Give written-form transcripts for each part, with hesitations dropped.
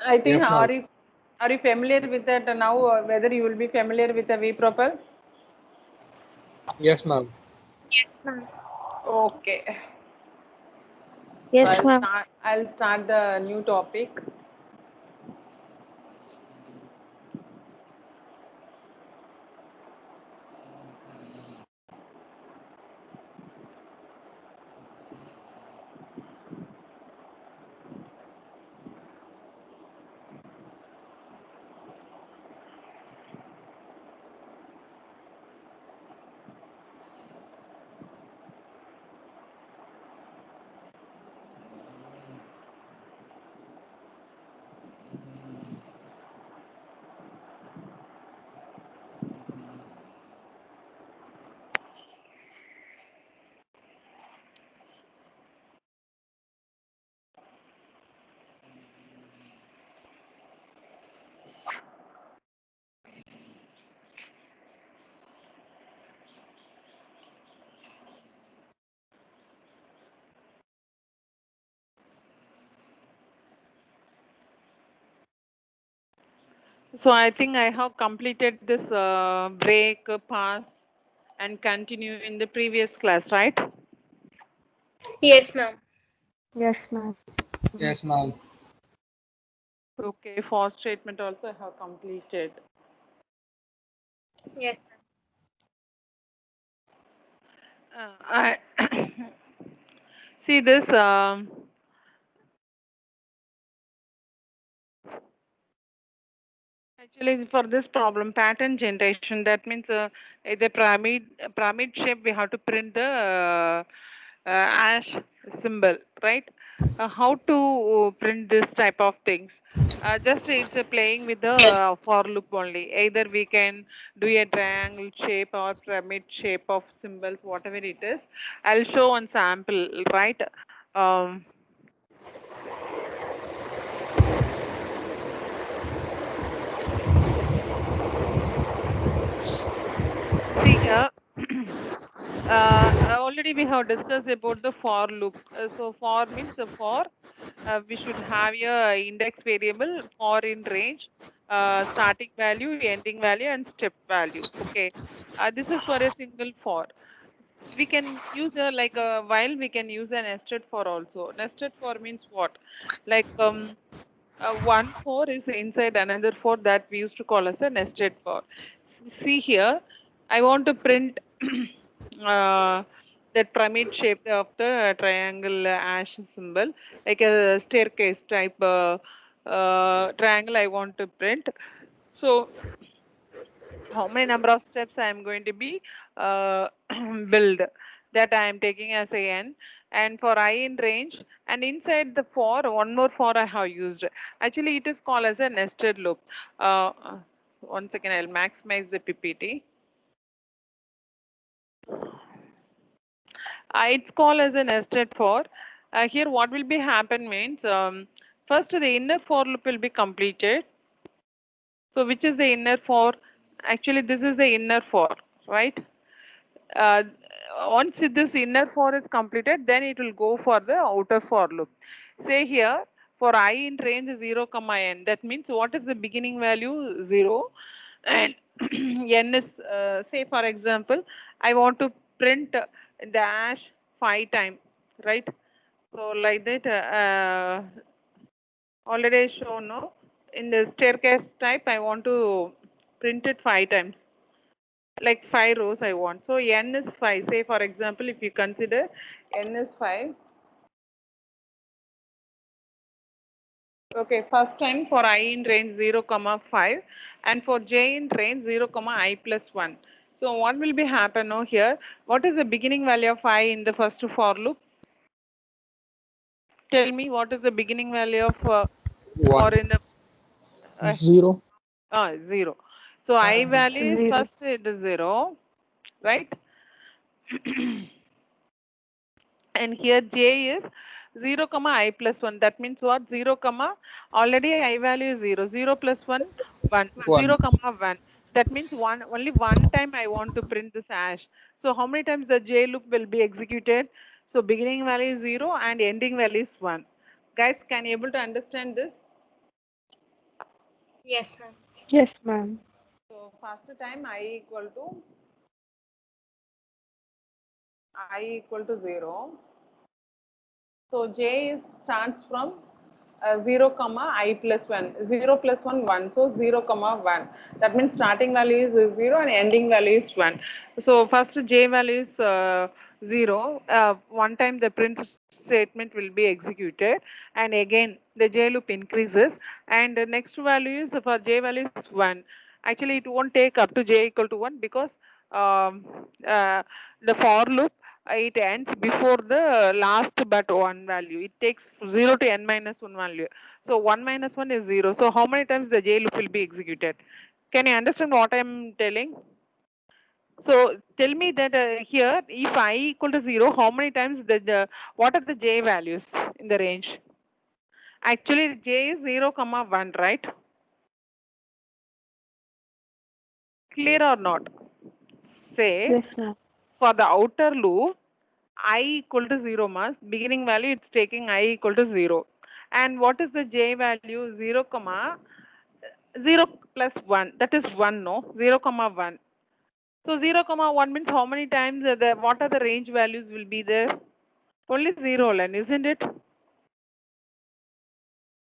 I think Yes, ma'am. are you familiar with that now, or whether you will be familiar with the vPropel? Yes, ma'am. Yes, ma'am. Okay. So Yes, ma'am. I'll start the new topic. So I think I have completed this break, pass, and continue in the previous class, right? Yes, ma'am. Yes, ma'am. Yes, ma'am. Okay, for statement also I have completed. Yes, I see this. Actually, for this problem, pattern generation, that means either pyramid shape, we have to print the ash symbol, right? How to print this type of things? Just it's playing with the for loop only. Either we can do a triangle shape or pyramid shape of symbols, whatever it is. I'll show one sample, right? Um, See here. Already we have discussed about the for loop. So for means for we should have a index variable for in range, starting value, ending value, and step value. Okay, this is for a single for. We can use a like a while we can use a nested for also. Nested for means what? Like one for is inside another for, that we used to call as a nested for. See here, I want to print that pyramid shape of the triangle ash symbol, like a staircase type triangle I want to print. So how many number of steps I am going to be build, that I am taking as a n, and for I in range, and inside the for one more for I have used. Actually, it is called as a nested loop. One second, I'll maximize the PPT. It's called as a nested for. Here, what will be happen means first the inner for loop will be completed. So, which is the inner for? Actually, this is the inner for, right? uh, Once this inner for is completed, then it will go for the outer for loop. Say here, for I in range 0 comma n, that means what is the beginning value? 0, and n is say for example I want to print the ash 5 time, right? So like that already shown, no, in the staircase type I want to print it 5 times, like 5 rows I want. So n is 5. Say for example, if you consider n is 5. Okay, first time for I in range 0 comma 5, and for j in range 0 comma I plus 1. So what will be happen now here? What is the beginning value of I in the first for loop? Tell me what is the beginning value of for One. in the uh, 0. 0. So I value is 0. first it is 0, right? And here j is 0 comma I plus 1. That means what? 0 comma, already I value is 0, 0 plus 1 1, 0 One. comma 1. That means only one time I want to print this hash. So how many times the j loop will be executed? So beginning value is 0 and ending value is 1. Guys, can you able to understand this? Yes, ma'am. Yes, ma'am. So first time I equal to 0. So j is starts from 0 comma I plus 1. 0 plus 1 1. So 0 comma 1. That means starting value is 0 and ending value is 1. So first j value is 0. One time the print statement will be executed, and again the j loop increases, and the next value is for j value is 1. Actually it won't take up to j equal to 1 because um, uh, the for loop it ends before the last but one value. It takes 0 to n minus 1 value. So 1 minus 1 is 0. So how many times the j loop will be executed? Can you understand what I'm telling? So tell me that here, if I equal to 0, how many times what are the j values in the range? Actually, j is 0 comma 1, right? Clear or not? Say Yes, ma'am. for the outer loop, I equal to 0 mass, beginning value it's taking I equal to 0. And what is the j value? 0 comma 0 plus 1, that is 1, no? 0 comma 1. So 0 comma 1 means how many times what are the range values will be there? Only 0, Len, isn't it?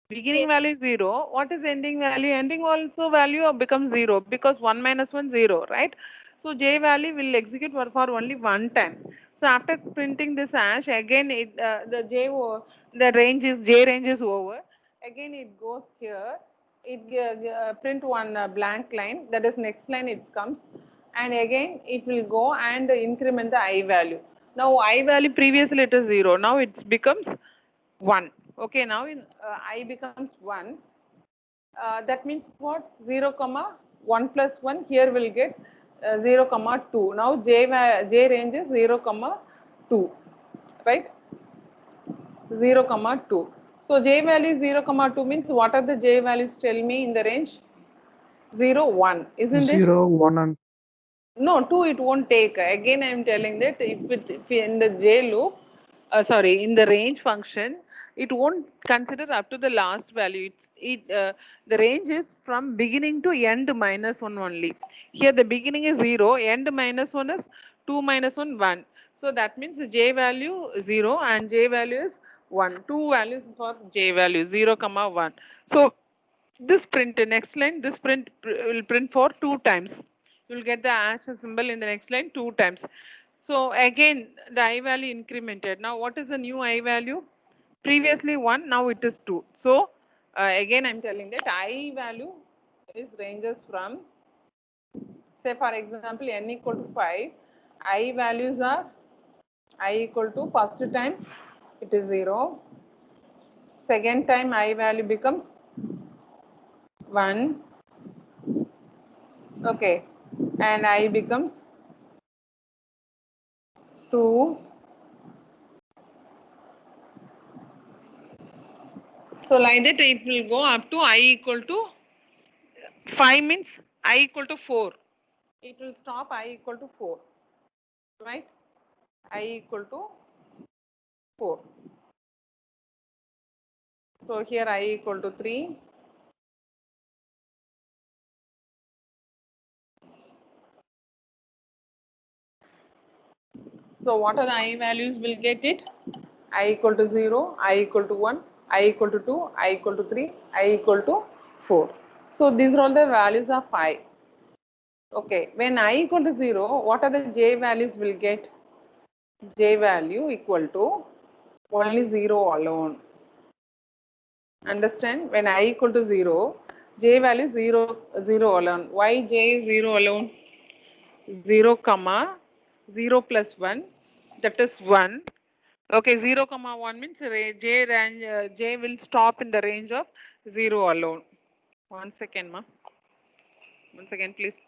Beginning Yes. value is 0. What is ending value? Ending also value becomes 0 because 1 minus 1 0, right? So j value will execute for only one time. So after printing this hash, again the range is j range is over. Again it goes here. It print one blank line. That is next line it comes, and again it will go and increment the I value. Now I value previously it is 0. Now it becomes 1. Okay, now in I becomes 1. That means what? 0 comma 1 plus 1 here will get 0 comma 2. Now j range is 0 comma 2, right? 0 comma 2. So j value is 0 comma 2 means what are the j values? Tell me in the range. 0 1, isn't it? 0, 1 and No, 2 it won't take. Again, I am telling that if in the J loop, sorry, in the range function, it won't consider up to the last value. The range is from beginning to end minus 1 only. Here the beginning is 0, end minus 1 is 2 minus 1, 1. So that means the J value 0 and J value is 1. Two values for J value, 0 comma 1. So this print, next line, this print will print for 2 times. You will get the hash symbol in the next line 2 times. So again, the I value incremented. Now what is the new I value? Previously 1, now it is 2. So again, I'm telling that I value is ranges from, say for example, n equal to 5. I values are I equal to first time it is 0. Second time I value becomes 1. Okay, and I becomes 2. So like that it will go up to I equal to 5 means I equal to 4. It will stop I equal to 4, right? I equal to 4. So here I equal to 3. So what are the I values will get it? I equal to 0, I equal to 1, I equal to 2, I equal to 3, I equal to 4. So these are all the values of I. Okay, when I equal to 0, what are the j values will get? J value equal to only 0 alone. Understand? When I equal to 0, j value 0, 0 alone. Why j is 0 alone? 0 comma 0 plus 1, that is 1. Okay, 0 comma 1 means j will stop in the range of 0 alone. One second, ma. One second, please.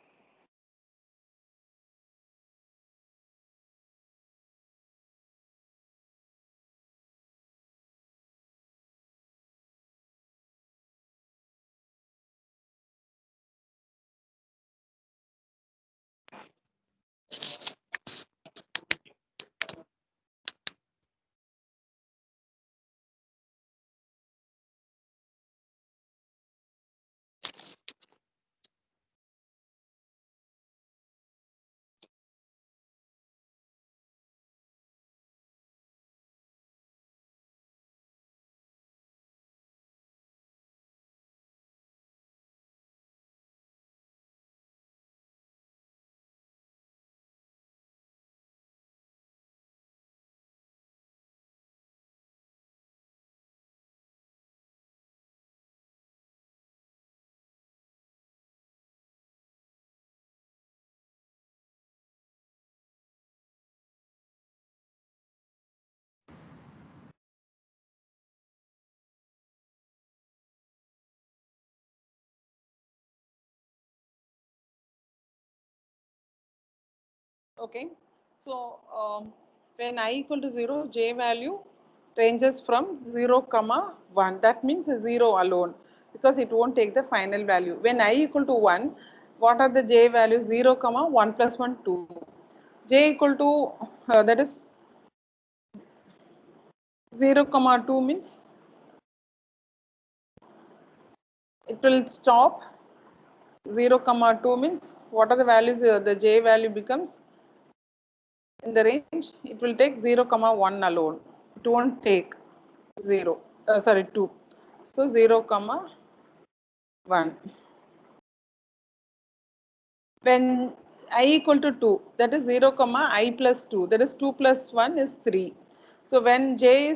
Okay, so when I equal to 0, j value ranges from 0 comma 1. That means 0 alone, because it won't take the final value. When I equal to 1, what are the j values? 0 comma 1 plus 1 2. J equal to that is 0 comma 2 means it will stop. 0 comma 2 means what are the values? The j value becomes in the range, it will take 0 comma 1 alone. It won't take 0, sorry 2. So 0 comma 1. When I equal to 2, that is 0 comma I plus 2, that is 2 plus 1 is 3. So when j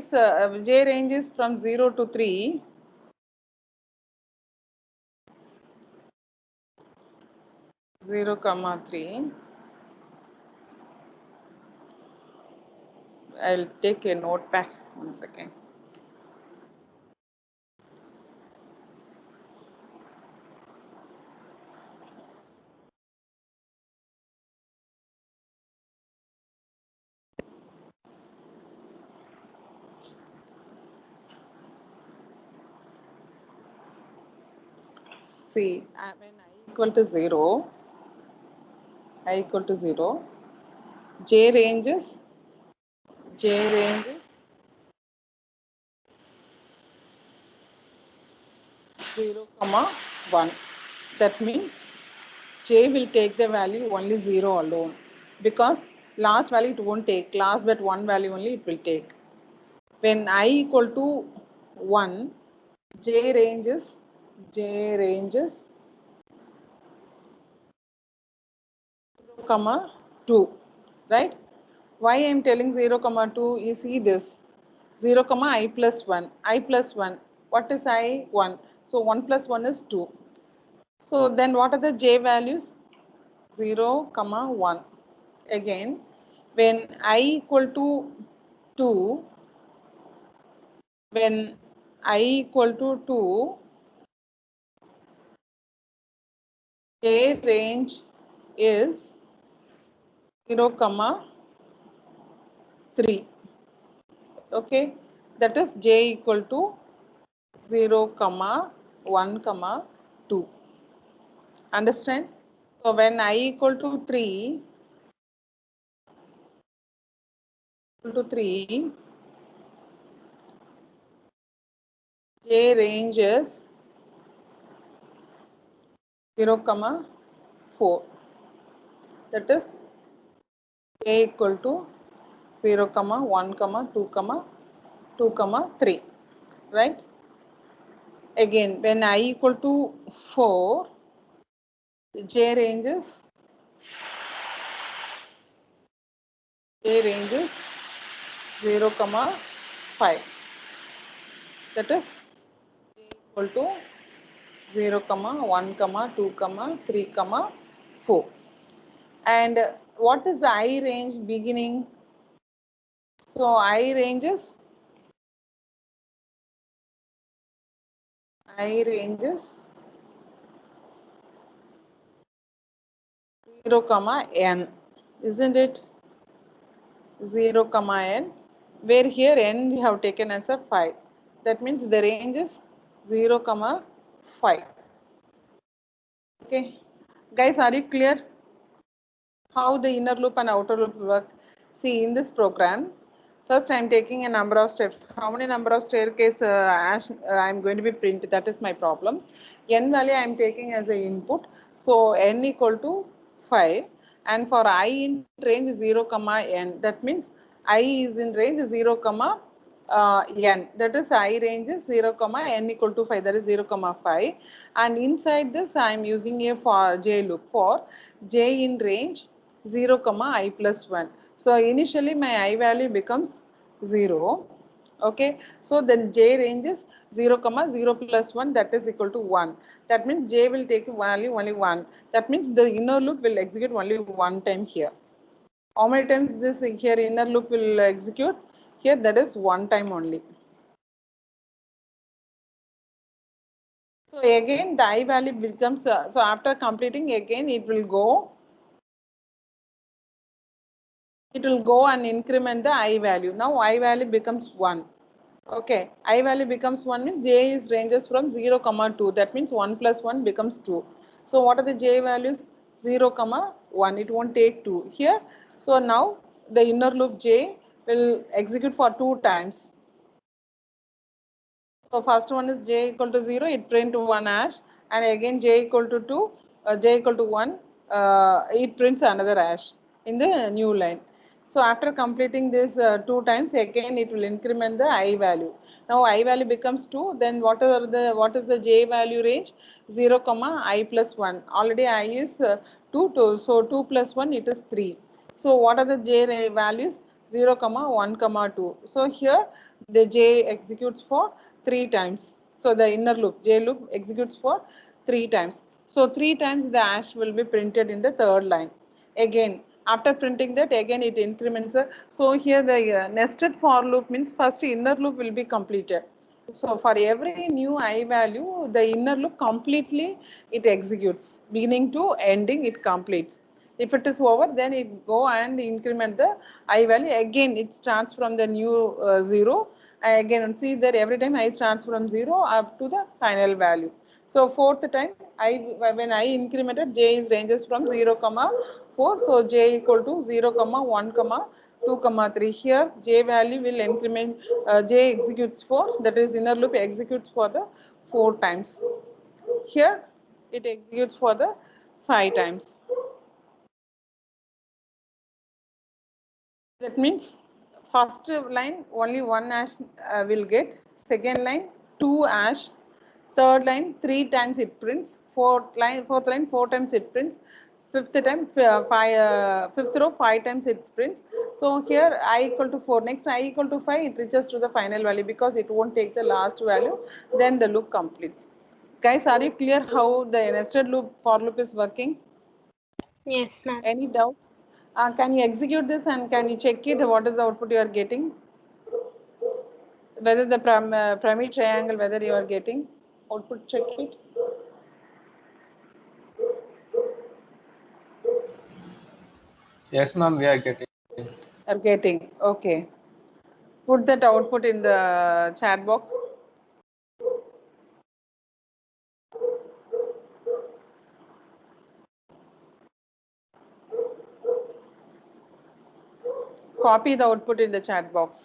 range is from 0 to 3, zero comma 3, I'll take a notepad. One second. See, when I equal to 0, j ranges, j ranges 0 comma 1. That means j will take the value only 0 alone, because last value it won't take, last but one value only it will take. When I equal to 1, j ranges 0 comma 2, right? Why I am telling 0 comma 2 is, see this 0 comma I plus 1, I plus 1, what is I? 1. So 1 plus 1 is 2. So then what are the j values? 0 comma 1. Again, when I equal to 2, when I equal to 2, j range is 0 comma 3. Okay, that is j equal to 0 comma 1 comma 2. Understand? So when I equal to 3, j range is 0 comma 4. That is j equal to 0 comma 1 comma 2 comma 2 comma 3, right? Again, when I equal to 4, j ranges 0 comma 5. That is j equal to 0 comma 1 comma 2 comma 3 comma 4. And what is the I range beginning? So I ranges 0 comma n, isn't it? 0 comma n, where here n we have taken as a 5. That means the range is 0 comma 5. Okay, guys, are you clear how the inner loop and outer loop work? See, in this program, first I am taking a number of steps. How many number of staircase I am going to be print, that is my problem. N value I am taking as a input. So n equal to 5, and for I in range 0 comma n, that means I is in range 0 comma n, that is I range is 0 comma n equal to 5, that is 0 comma 5. And inside this I am using a for j loop for j in range 0 comma I plus 1. So initially my I value becomes 0. Okay, so then j range is 0 comma 0 plus 1, that is equal to 1. That means j will take value only 1. That means the inner loop will execute only one time here. How many times this here inner loop will execute? Here that is one time only. So again the I value becomes, so after completing again it will go it will go and increment the I value. Now I value becomes 1. Okay, I value becomes 1 means j is ranges from 0 comma 2. That means 1 plus 1 becomes 2. So what are the j values? 0 comma 1. It won't take 2 here. So now the inner loop j will execute for 2 times. So first one is j equal to 0, it print 1 hash, and again j equal to 2, j equal to 1, it prints another hash in the new line. So after completing this 2 times, again it will increment the I value. Now I value becomes 2, then what is the j value range? 0 comma I plus 1. Already I is 2, so 2 plus 1 it is 3. So what are the j values? 0 comma 1 comma 2. So here the j executes for 3 times. So the inner loop, j loop executes for 3 times. So 3 times the hash will be printed in the third line. Again, after printing that, again it increments. So here the nested for loop means first inner loop will be completed. So for every new I value, the inner loop completely it executes, beginning to ending it completes. If it is over, then it go and increment the I value. Again, it starts from the new 0. Again, see that every time I starts from 0 up to the final value. So fourth time, when I incremented, j is ranges from 0 comma 4. So j equal to 0 comma 1 comma 2 comma 3. Here j value will increment, j executes for, that is inner loop executes for the 4 times. Here it executes for the 5 times. That means first line only 1 hash will get, second line 2 hash, third line 3 times it prints, fourth line 4 times it prints, fifth row 5 times it prints. So here I equal to 4, next I equal to 5, it reaches to the final value because it won't take the last value, then the loop completes. Guys, are you clear how the nested loop for loop is working? Yes, ma'am. Any doubt? Can you execute this and can you check it? What is the output you are getting? Whether the pyramid triangle, whether you are getting output, check it. Yes, ma'am, we are getting. Are getting, okay. Put that output in the chat box. Copy the output in the chat box.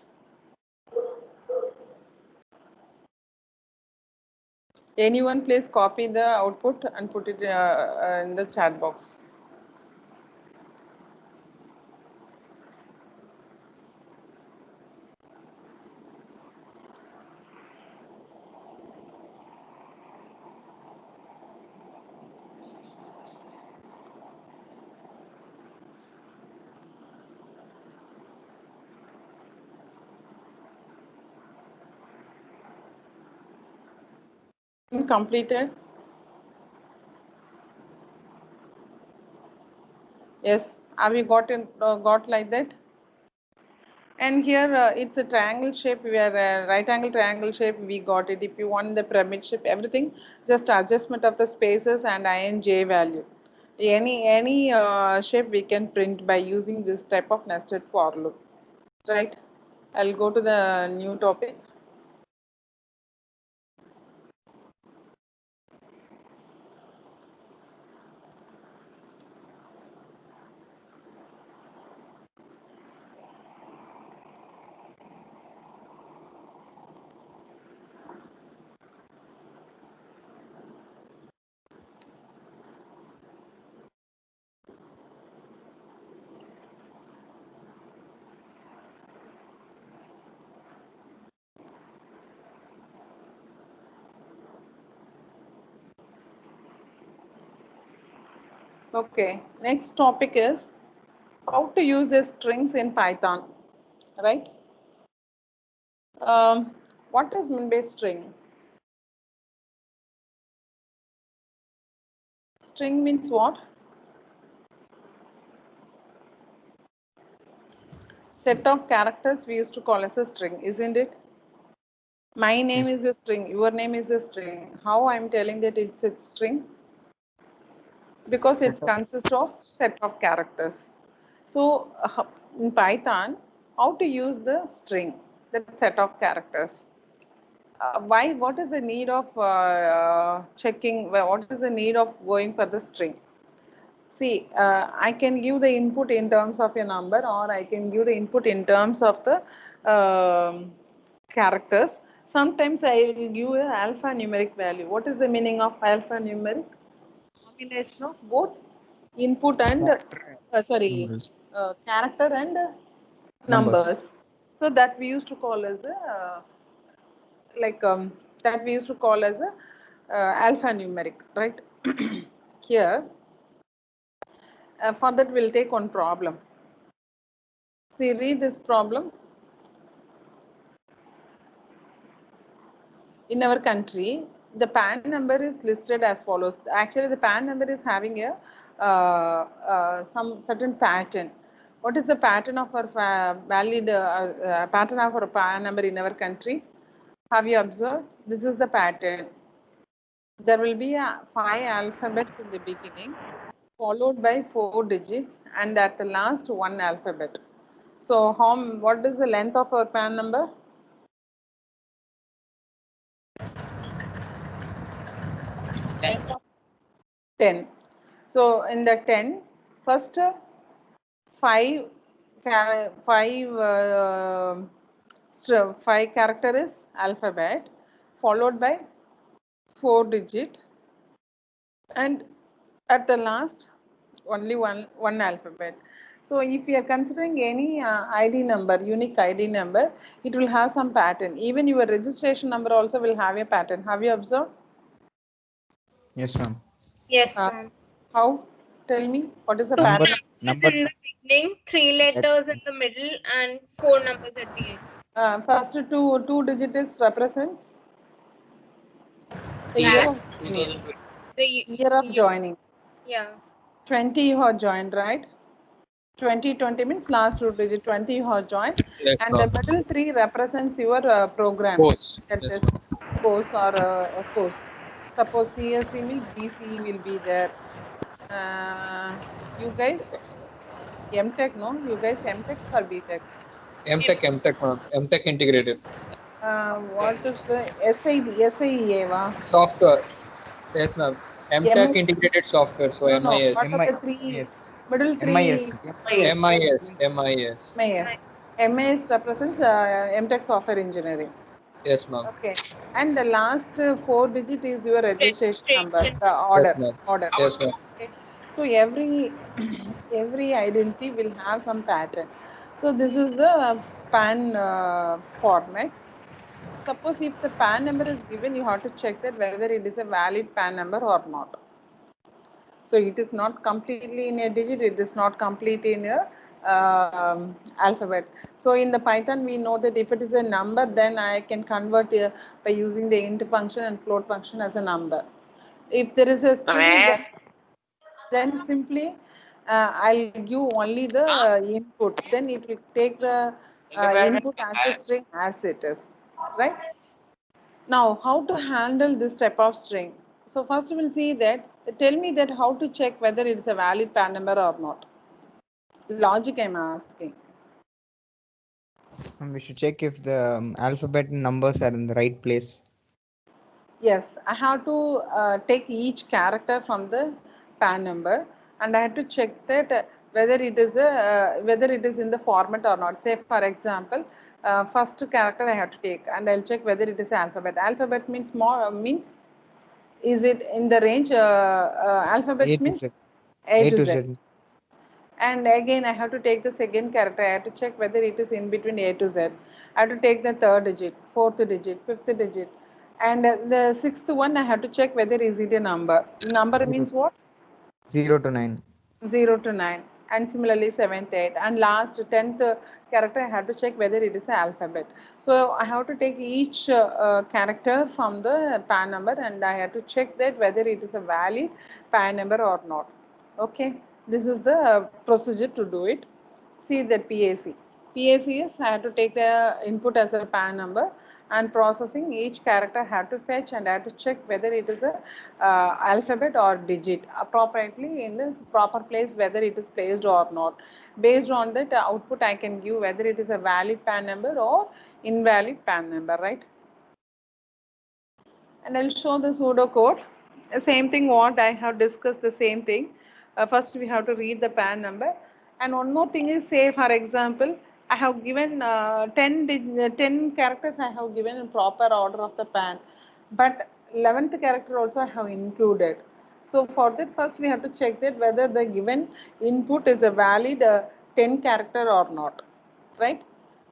Anyone please copy the output and put it in the chat box. Completed. Yes, have you got like that? And here it's a triangle shape, we are right angle triangle shape, we got it. If you want the pyramid shape, everything, just adjustment of the spaces and ij value. Any shape we can print by using this type of nested for loop, right? I'll go to the new topic. Okay, next topic is how to use the strings in Python, right? What does mean by string? String means what? Set of characters we used to call as a string, isn't it? My name Yes. is a string, your name is a string. How I'm telling that it's a string? Because it consists of set of characters. So in Python how to use the string, that set of characters. Why? What is the need of checking? What is the need of going for the string? See, I can give the input in terms of a number, or I can give the input in terms of the characters. Sometimes I will give a alphanumeric value. What is the meaning of alphanumeric? Combination of both input and Numbers. character and Numbers. numbers. So that we used to call as a like that we used to call as a alphanumeric, right? Here, for that we'll take one problem. See, read this problem. In our country, the PAN number is listed as follows. Actually, the PAN number is having a some certain pattern. What is the pattern of our valid pattern of our PAN number in our country? Have you observed? This is the pattern. There will be 5 alphabets in the beginning, followed by 4 digits, and at the last 1 alphabet. So, what is the length of our PAN number? Length of 10. So, in the 10, first 5 character is alphabet, followed by 4 digit, and at the last only one alphabet. So if you are considering any ID number, unique ID number, it will have some pattern. Even your registration number also will have a pattern. Have you observed? Yes, ma'am. Yes, ma'am. How? Tell me, what is the Number- pattern? Numbers in the beginning, 3 letters in the middle, and 4 numbers at the end. First two digits represents the year of joining. Yes. The Year of joining. Yeah. 20 you have joined, right? 20 means last 2 digit 20 you have joined, Yes, and the ma'am. middle 3 represents your program. Course. That Yes, is ma'am. course or a course. Suppose CSE means BCE will be there. You guys MTech, no? You guys MTech or BTech? MTech, ma'am. MTech integrated. What is the SIEA? Software. Yes, ma'am. MTech MS integrated software. So No, MIS. what are the three Yes. middle three? MIS. MIS. MIS. MIS. MIS represents MTech software engineering. Yes, ma'am. Okay, and the last 4 digit is your registration number, Registration. the order. Yes, ma'am. Yes, ma'am. Okay. So every identity will have some pattern. So this is the PAN format. Suppose if the PAN number is given, you have to check that whether it is a valid PAN number or not. So it is not completely in a digit, it is not complete in a alphabet. So in the Python, we know that if it is a number, then I can convert by using the int function and float function as a number. If there is a string, then simply I'll give only the input. Then it will take the input as a string as it is, right? Now, how to handle this type of string? So first we'll see that, tell me that how to check whether it's a valid PAN number or not. Logic I'm asking. And we should check if the alphabet and numbers are in the right place. Yes, I have to take each character from the PAN number, and I have to check that whether it is in the format or not. Say for example, first character I have to take, and I'll check whether it is alphabet. Alphabet means means is it in the range? Alphabet A to means Z. A to Z. Z. And again, I have to take the second character. I have to check whether it is in between A to Z. I have to take the third digit, fourth digit, fifth digit. And the sixth one, I have to check whether is it a number. Number means what? 0 to 9. 0 to 9. And similarly, 7th, 8th. And last, 10th character, I have to check whether it is an alphabet. So I have to take each character from the PAN number, and I have to check that whether it is a valid PAN number or not. Okay, this is the procedure to do it. See that PAC. PAC is I have to take the input as a PAN number, and processing each character have to fetch and have to check whether it is a alphabet or digit appropriately in this proper place, whether it is placed or not. Based on that output I can give whether it is a valid PAN number or invalid PAN number, right? And I'll show the pseudocode. Same thing what I have discussed, the same thing. First we have to read the PAN number, and one more thing is, say for example I have given 10 characters I have given in proper order of the PAN, but 11th character also I have included. So for that, first we have to check that whether the given input is a valid 10 character or not, right?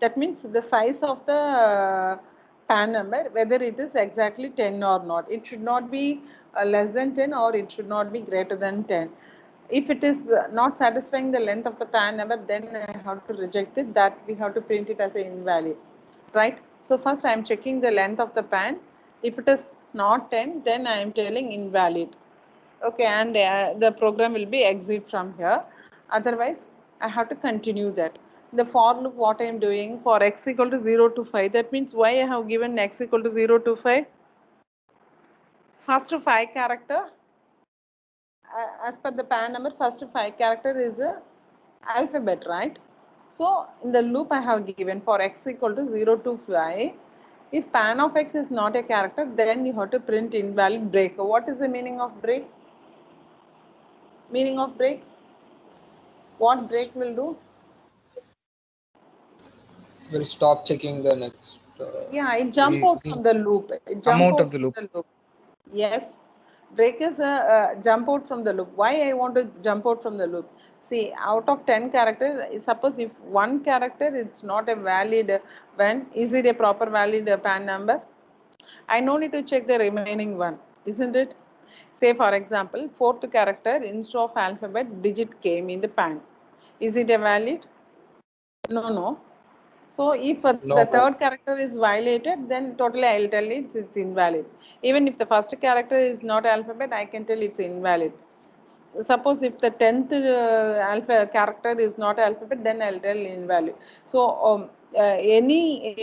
That means the size of the PAN number, whether it is exactly 10 or not. It should not be less than 10 or it should not be greater than 10. If it is not satisfying the length of the PAN number, then I have to reject it, that we have to print it as an invalid, right? So first I am checking the length of the PAN. If it is not 10, then I am telling invalid. Okay, and the program will be exit from here. Otherwise, I have to continue that. The for loop, what I am doing for x equal to 0 to 5, that means why I have given x equal to 0 to 5? First 5 character, as per the PAN number, first 5 character is a alphabet, right? So in the loop I have given for x equal to 0 to 5, if PAN of x is not a character, then you have to print invalid break. What is the meaning of break? Meaning of break? What break will do? We'll stop checking the next. Yeah, it jump out from the loop. It Come jump out out of the from loop. the loop. Yes, break is a jump out from the loop. Why I want to jump out from the loop? See, out of 10 characters, suppose if one character it's not a valid when, is it a proper valid PAN number? I no need to check the remaining one, isn't it? Say for example, fourth character instead of alphabet digit came in the PAN. Is it a valid? No. So if No. the third character is violated, then totally I'll tell it's invalid. Even if the first character is not alphabet, I can tell it's invalid. Suppose if the 10th alpha character is not alphabet, then I'll tell invalid. So any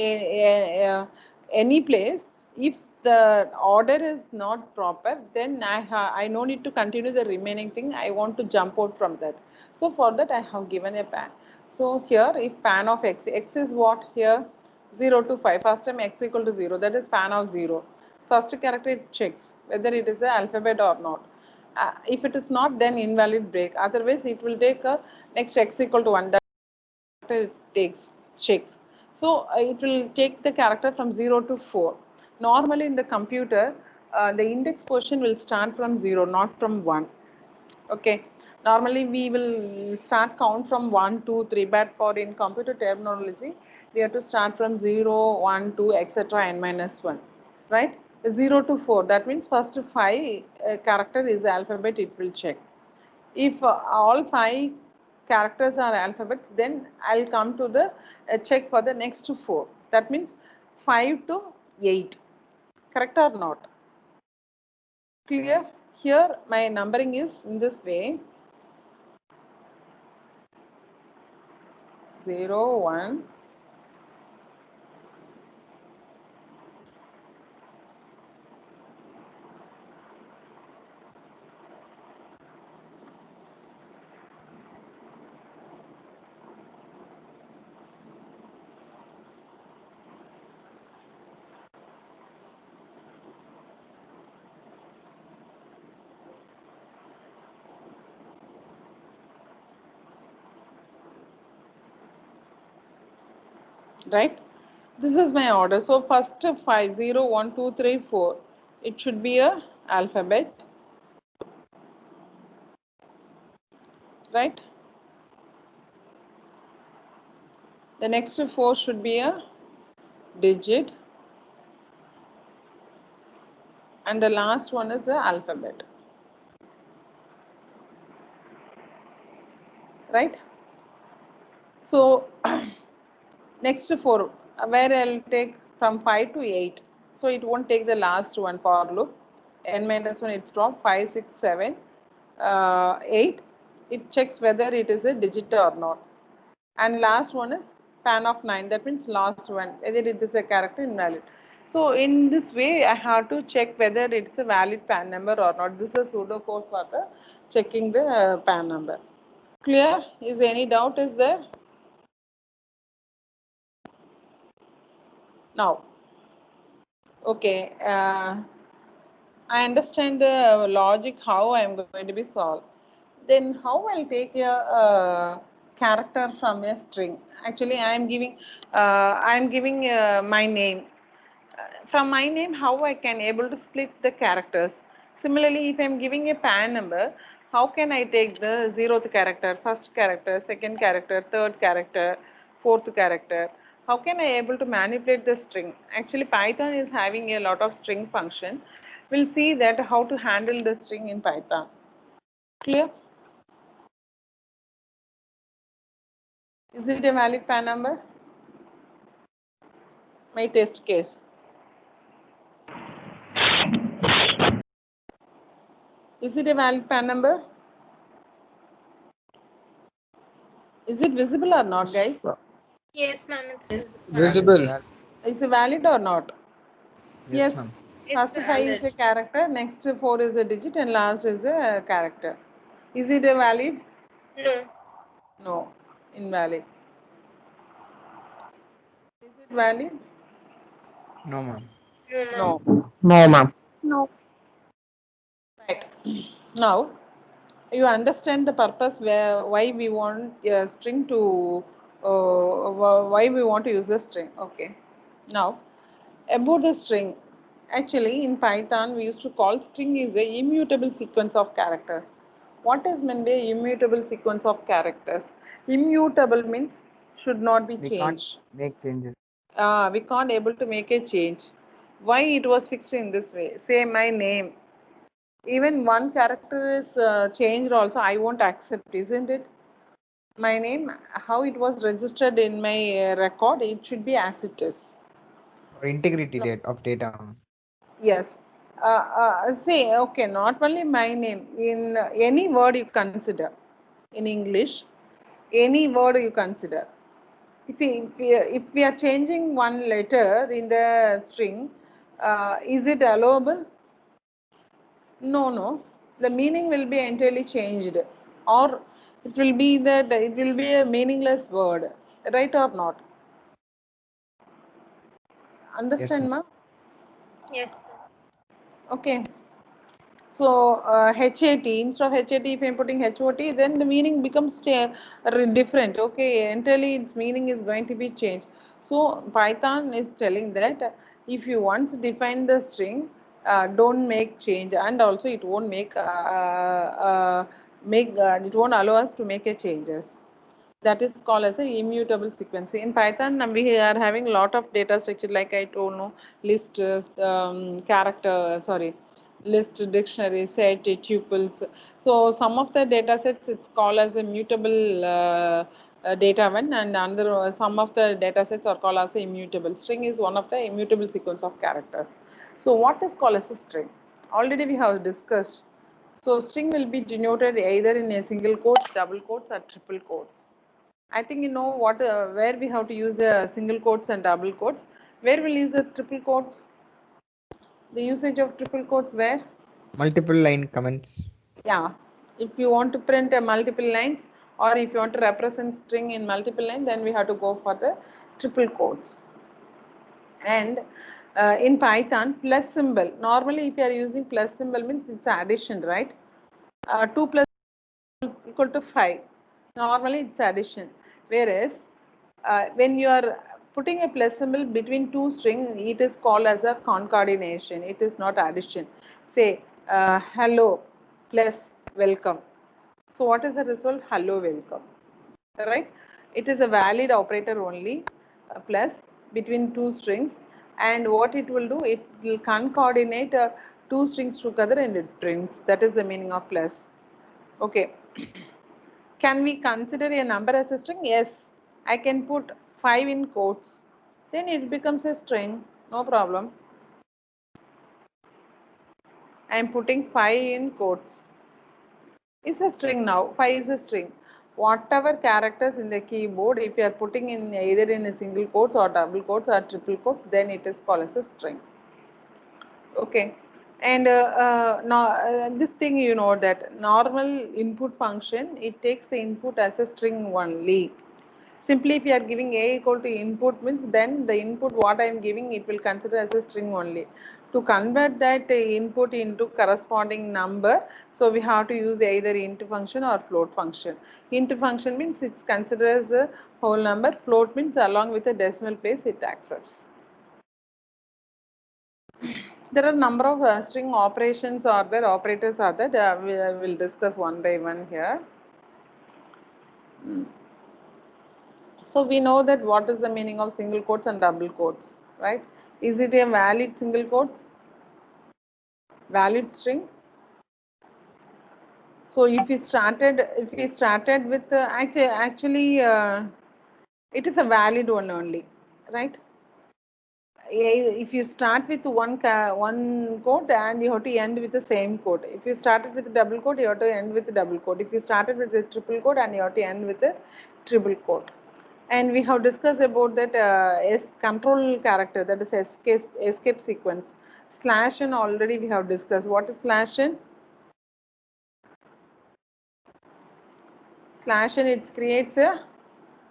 place, if the order is not proper, then I no need to continue the remaining thing. I want to jump out from that. So for that I have given a PAN. So here if PAN of x is what here? 0 to 5. First time x equal to 0, that is PAN of 0. First character it checks whether it is an alphabet or not. If it is not, then invalid break. Otherwise it will take a next x equal to 1, that it checks. So it will take the character from 0 to 4. Normally in the computer, the index portion will start from 0, not from 1. Okay, normally we will start count from 1, 2, 3, but for in computer terminology, we have to start from 0, 1, 2, etc. n minus 1, right? 0 to 4, that means first 5 character is alphabet, it will check. If all 5 characters are alphabets, then I'll come to the check for the next 4. That means 5 to 8, correct or not? Clear? Here my numbering is in this way. 0, 1, right? This is my order. So first 5, 0, 1, 2, 3, 4. It should be a alphabet, right? The next 4 should be a digit, and the last one is the alphabet, right? So next 4, where I'll take from 5 to 8. So it won't take the last one for loop. N minus 1 it's dropped, 5, 6, 7, 8. It checks whether it is a digit or not. And last one is PAN of 9, that means last one, whether it is a character invalid. So in this way, I have to check whether it's a valid PAN number or not. This is pseudocode for the checking the PAN number. Clear? Is any doubt is there? Now, okay. I understand the logic how I am going to be solved. Then how I'll take a character from a string? Actually, I am giving my name. From my name, how I can able to split the characters. Similarly, if I am giving a PAN number, how can I take the 0th character, 1st character, 2nd character, 3rd character, 4th character? How can I able to manipulate the string? Actually, Python is having a lot of string function. We'll see that how to handle the string in Python. Clear? Is it a valid PAN number? My test case. Is it a valid PAN number? Is it visible or not, guys? Yes, ma'am. It's Visible. Is it valid or not? Yes, ma'am. First 5 is a character, next 4 is a digit, and last is a character. Is it a valid? No. No, invalid. Is it valid? No, ma'am. No, ma'am. No. No, ma'am. Right. Now, you understand the purpose why we want a string to, why we want to use the string. Okay. Now, about the string. Actually, in Python, we used to call string is a immutable sequence of characters. What is meant by immutable sequence of characters? Immutable means should not be We can't changed. make changes. We can't able to make a change. Why it was fixed in this way? Say my name. Even one character is changed also, I won't accept, isn't it? My name, how it was registered in my record, it should be as it is. For integrity of data. Yes. Say, okay, not only my name, in any word you consider, in English, any word you consider. If we are changing one letter in the string, is it allowable? No. The meaning will be entirely changed, or it will be that it will be a meaningless word, right or not? Understand, ma? Yes. Okay. So HAT, instead of HAT, if I'm putting HOT, then the meaning becomes different. Okay, entirely its meaning is going to be changed. So Python is telling that if you once define the string, don't make change, and also it won't make it won't allow us to make a changes. That is called as a immutable sequence. In Python, we are having a lot of data structure, like I told you, list, list, dictionary, set, tuples. So some of the data sets it's called as a mutable data one, and another some of the data sets are called as a immutable. String is one of the immutable sequence of characters. So what is called as a string? Already we have discussed. So string will be denoted either in a single quotes, double quotes, or triple quotes. I think you know what where we have to use the single quotes and double quotes. Where will use the triple quotes? The usage of triple quotes where? Multiple line comments. Yeah. If you want to print a multiple lines, or if you want to represent string in multiple lines, then we have to go for the triple quotes. And in Python, plus symbol. Normally, if you are using plus symbol, means it's addition, right? 2 plus equal to 5. Normally it's addition. Whereas when you are putting a plus symbol between two strings, it is called as a concatenation. It is not addition. Say hello plus welcome. So what is the result? Hello, welcome. Right? It is a valid operator only, plus between two strings. And what it will do, it will concatenate two strings together and it prints. That is the meaning of plus. Okay. Can we consider a number as a string? Yes. I can put 5 in quotes. Then it becomes a string. No problem. I am putting 5 in quotes. It's a string now. 5 is a string. whatever characters in the keyboard, if you are putting in either in a single quotes or double quotes or triple quotes, then it is called as a string. Okay. And now this thing, you know, that normal input function, it takes the input as a string only. Simply if you are giving a equal to input means then the input what I am giving, it will consider as a string only. To convert that input into corresponding number, so we have to use either int function or float function. Int function means it's considered as a whole number. Float means along with a decimal place it accepts. There are number of string operations or there operators are that we will discuss one by one here. So we know that what is the meaning of single quotes and double quotes, right? Is it a valid single quotes? Valid string? So if we started with actually it is a valid one only, right? If you start with one quote and you have to end with the same quote. If you started with a double quote, you have to end with a double quote. If you started with a triple quote and you have to end with a triple quote. And we have discussed about that control character, that is escape sequence. Slash n already we have discussed. What is slash n? Slash n, it creates a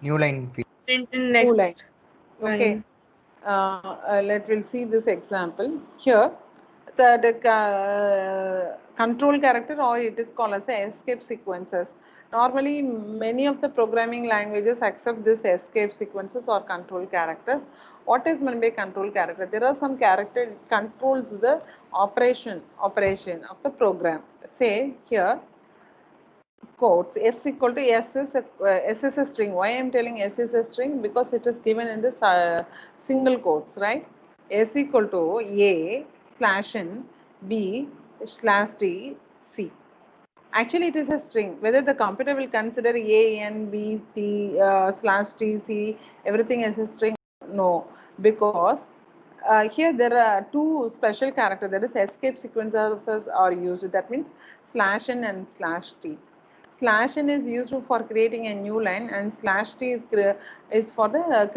New line. Print in new next line. Okay. line. We'll see this example here. The control character, or it is called as escape sequences. Normally, many of the programming languages accept this escape sequences or control characters. What is meant by control character? There are some character controls the operation of the program. Say here, quotes s equal to s is a string. Why I am telling s is a string? Because it is given in this single quotes, right? S equal to a slash n b slash t c. Actually, it is a string. Whether the computer will consider a n b t slash t c everything as a string, no, because here there are two special characters, that is escape sequences are used. That means slash n and slash t. Slash n is used for creating a new line and slash t is for the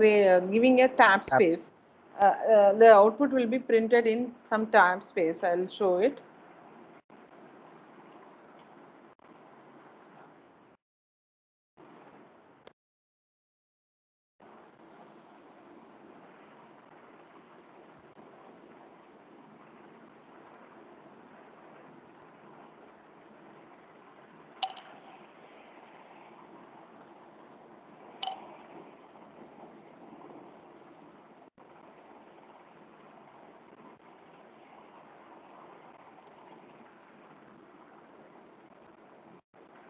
giving a tab space. The output will be printed in some tab space. I'll show it.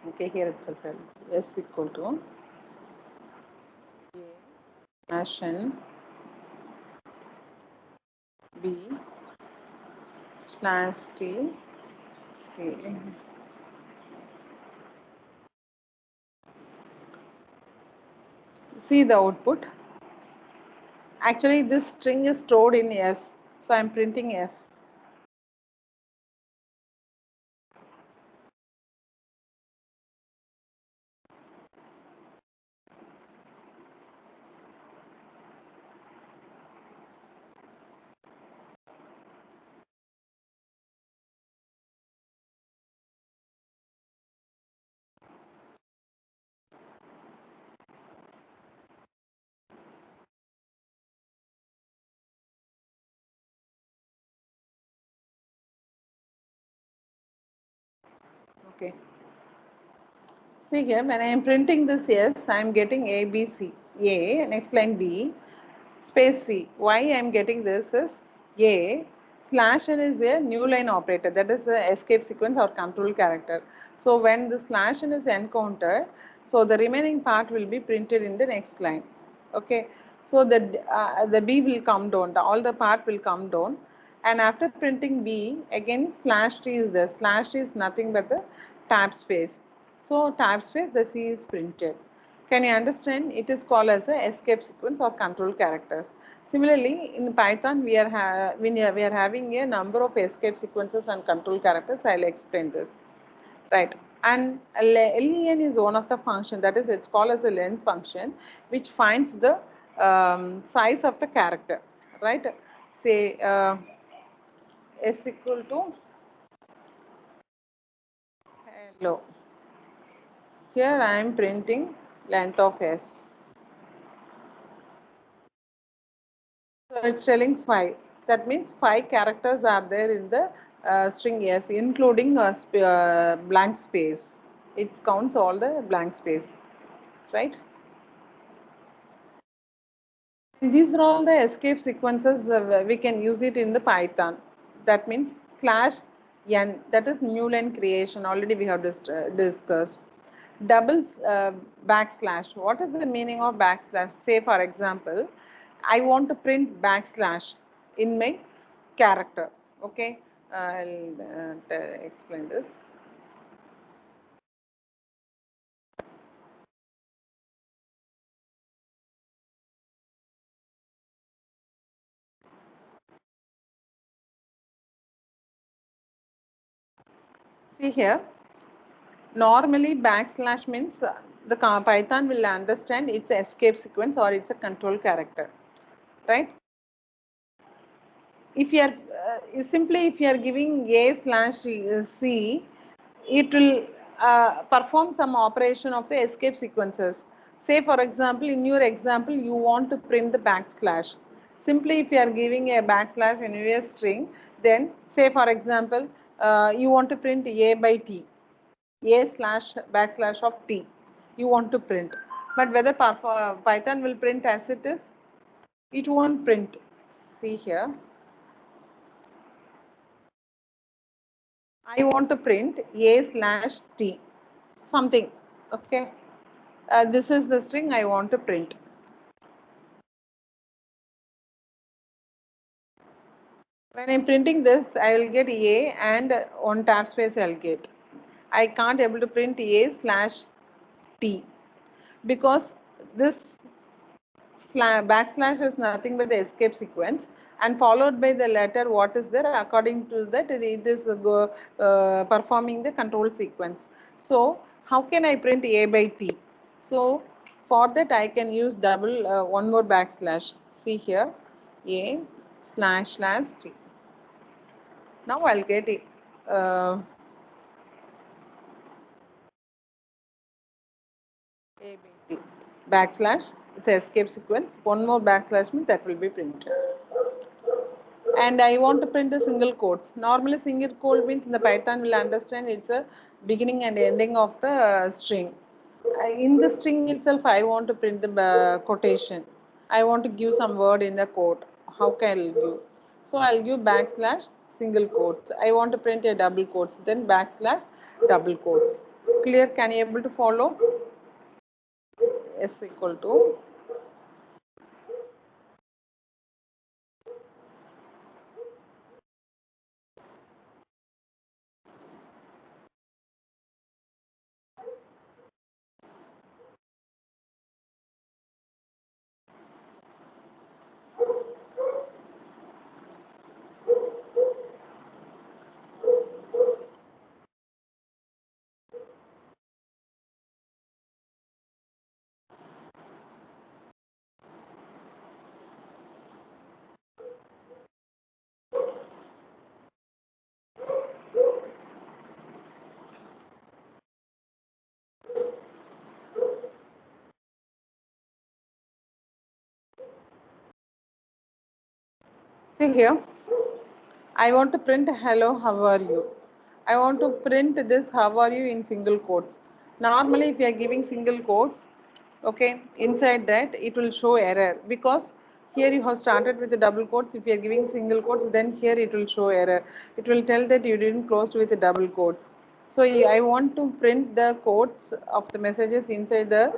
Okay, here itself, s equal to a slash n b slash t c. See the output. Actually, this string is stored in s, so I'm printing s. Okay. See here, when I am printing this S, I am getting A, B, C. A, next line B, space C. Why I am getting this is A, slash n is a new line operator. That is the escape sequence or control character. So when the slash n is encountered, so the remaining part will be printed in the next line. Okay. So the B will come down, all the part will come down. And after printing B, again slash T is there. Slash T is nothing but the tab space. So tab space, the C is printed. Can you understand? It is called as a escape sequence or control characters. Similarly, in Python, we are having a number of escape sequences and control characters. I'll explain this. Right. And len is one of the function, that is, it's called as a length function, which finds the size of the character, right? Say s equal to hello. Here I am printing length of s. So it's telling 5. That means 5 characters are there in the string s, including blank space. It counts all the blank space, right? And these are all the escape sequences. We can use it in the Python. That means /n, that is new line creation. Already we have discussed. Double backslash. What is the meaning of backslash? Say, for example, I want to print backslash in my character. Okay, I'll explain this. See here, normally backslash means the Python will understand it's an escape sequence or it's a control character, right? If you are simply if you are giving a/c, it will perform some operation of the escape sequences. Say, for example, in your example, you want to print the backslash. Simply, if you are giving a backslash in your string, then say, for example, you want to print a by t, a/backslash of t, you want to print. But whether Python will print as it is, it won't print. See here. I want to print a/t, something, okay. This is the string I want to print. When I'm printing this, I will get a and on tab space I'll get. I can't able to print a/t because this backslash is nothing but the escape sequence, and followed by the letter what is there, according to that it is performing the control sequence. So how can I print a by t? So for that I can use double one more backslash. See here, a/t. Now I'll get it. A by t backslash, it's an escape sequence. One more backslash means that will be printed. And I want to print the single quotes. Normally, single quote means in the Python will understand it's a beginning and ending of the string. In the string itself, I want to print the quotation. I want to give some word in the quote. How can I give? So I'll give backslash single quotes. I want to print a double quotes, then backslash double quotes. Clear? Can you able to follow? S equal to see here. I want to print hello, how are you? I want to print this how are you in single quotes. Normally, if you are giving single quotes, okay, inside that it will show error because here you have started with the double quotes. If you are giving single quotes, then here it will show error. It will tell that you didn't close with the double quotes. So I want to print the quotes of the messages inside the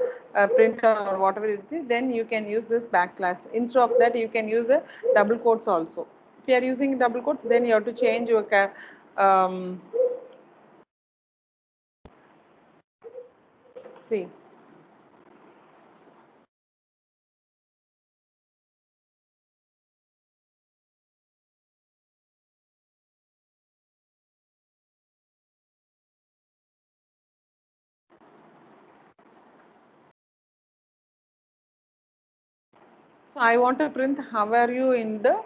print or whatever it is. Then you can use this backslash. Instead of that, you can use the double quotes also. If you are using double quotes, then you have to change your see. So I want to print how are you in the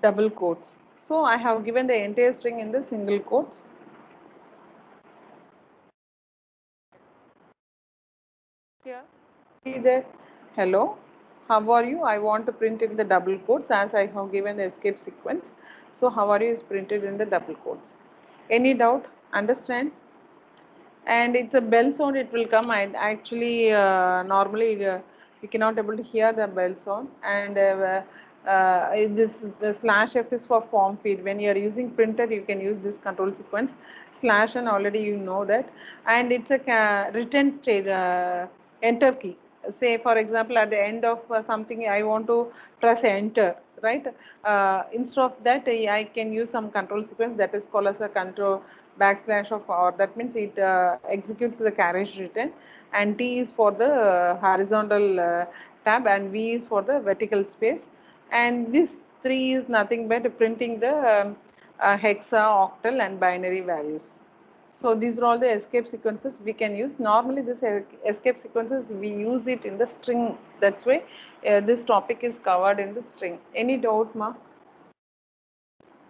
double quotes. So I have given the entire string in the single quotes. Here, see that hello, how are you? I want to print in the double quotes as I have given the escape sequence. So how are you is printed in the double quotes. Any doubt? Understand? And it's a bell sound, it will come. And actually normally you cannot able to hear the bell sound. And this the slash f is for form feed. When you are using printer, you can use this control sequence slash, and already you know that. And it's a return state enter key. Say for example, at the end of something I want to press enter, right? Instead of that, I can use some control sequence that is called as a control backslash of, or that means it executes the carriage return, and T is for the horizontal tab, and V is for the vertical space, and this 3 is nothing but printing the hexa, octal and binary values. So these are all the escape sequences we can use. Normally this escape sequences we use it in the string. That's why this topic is covered in the string. Any doubt, ma?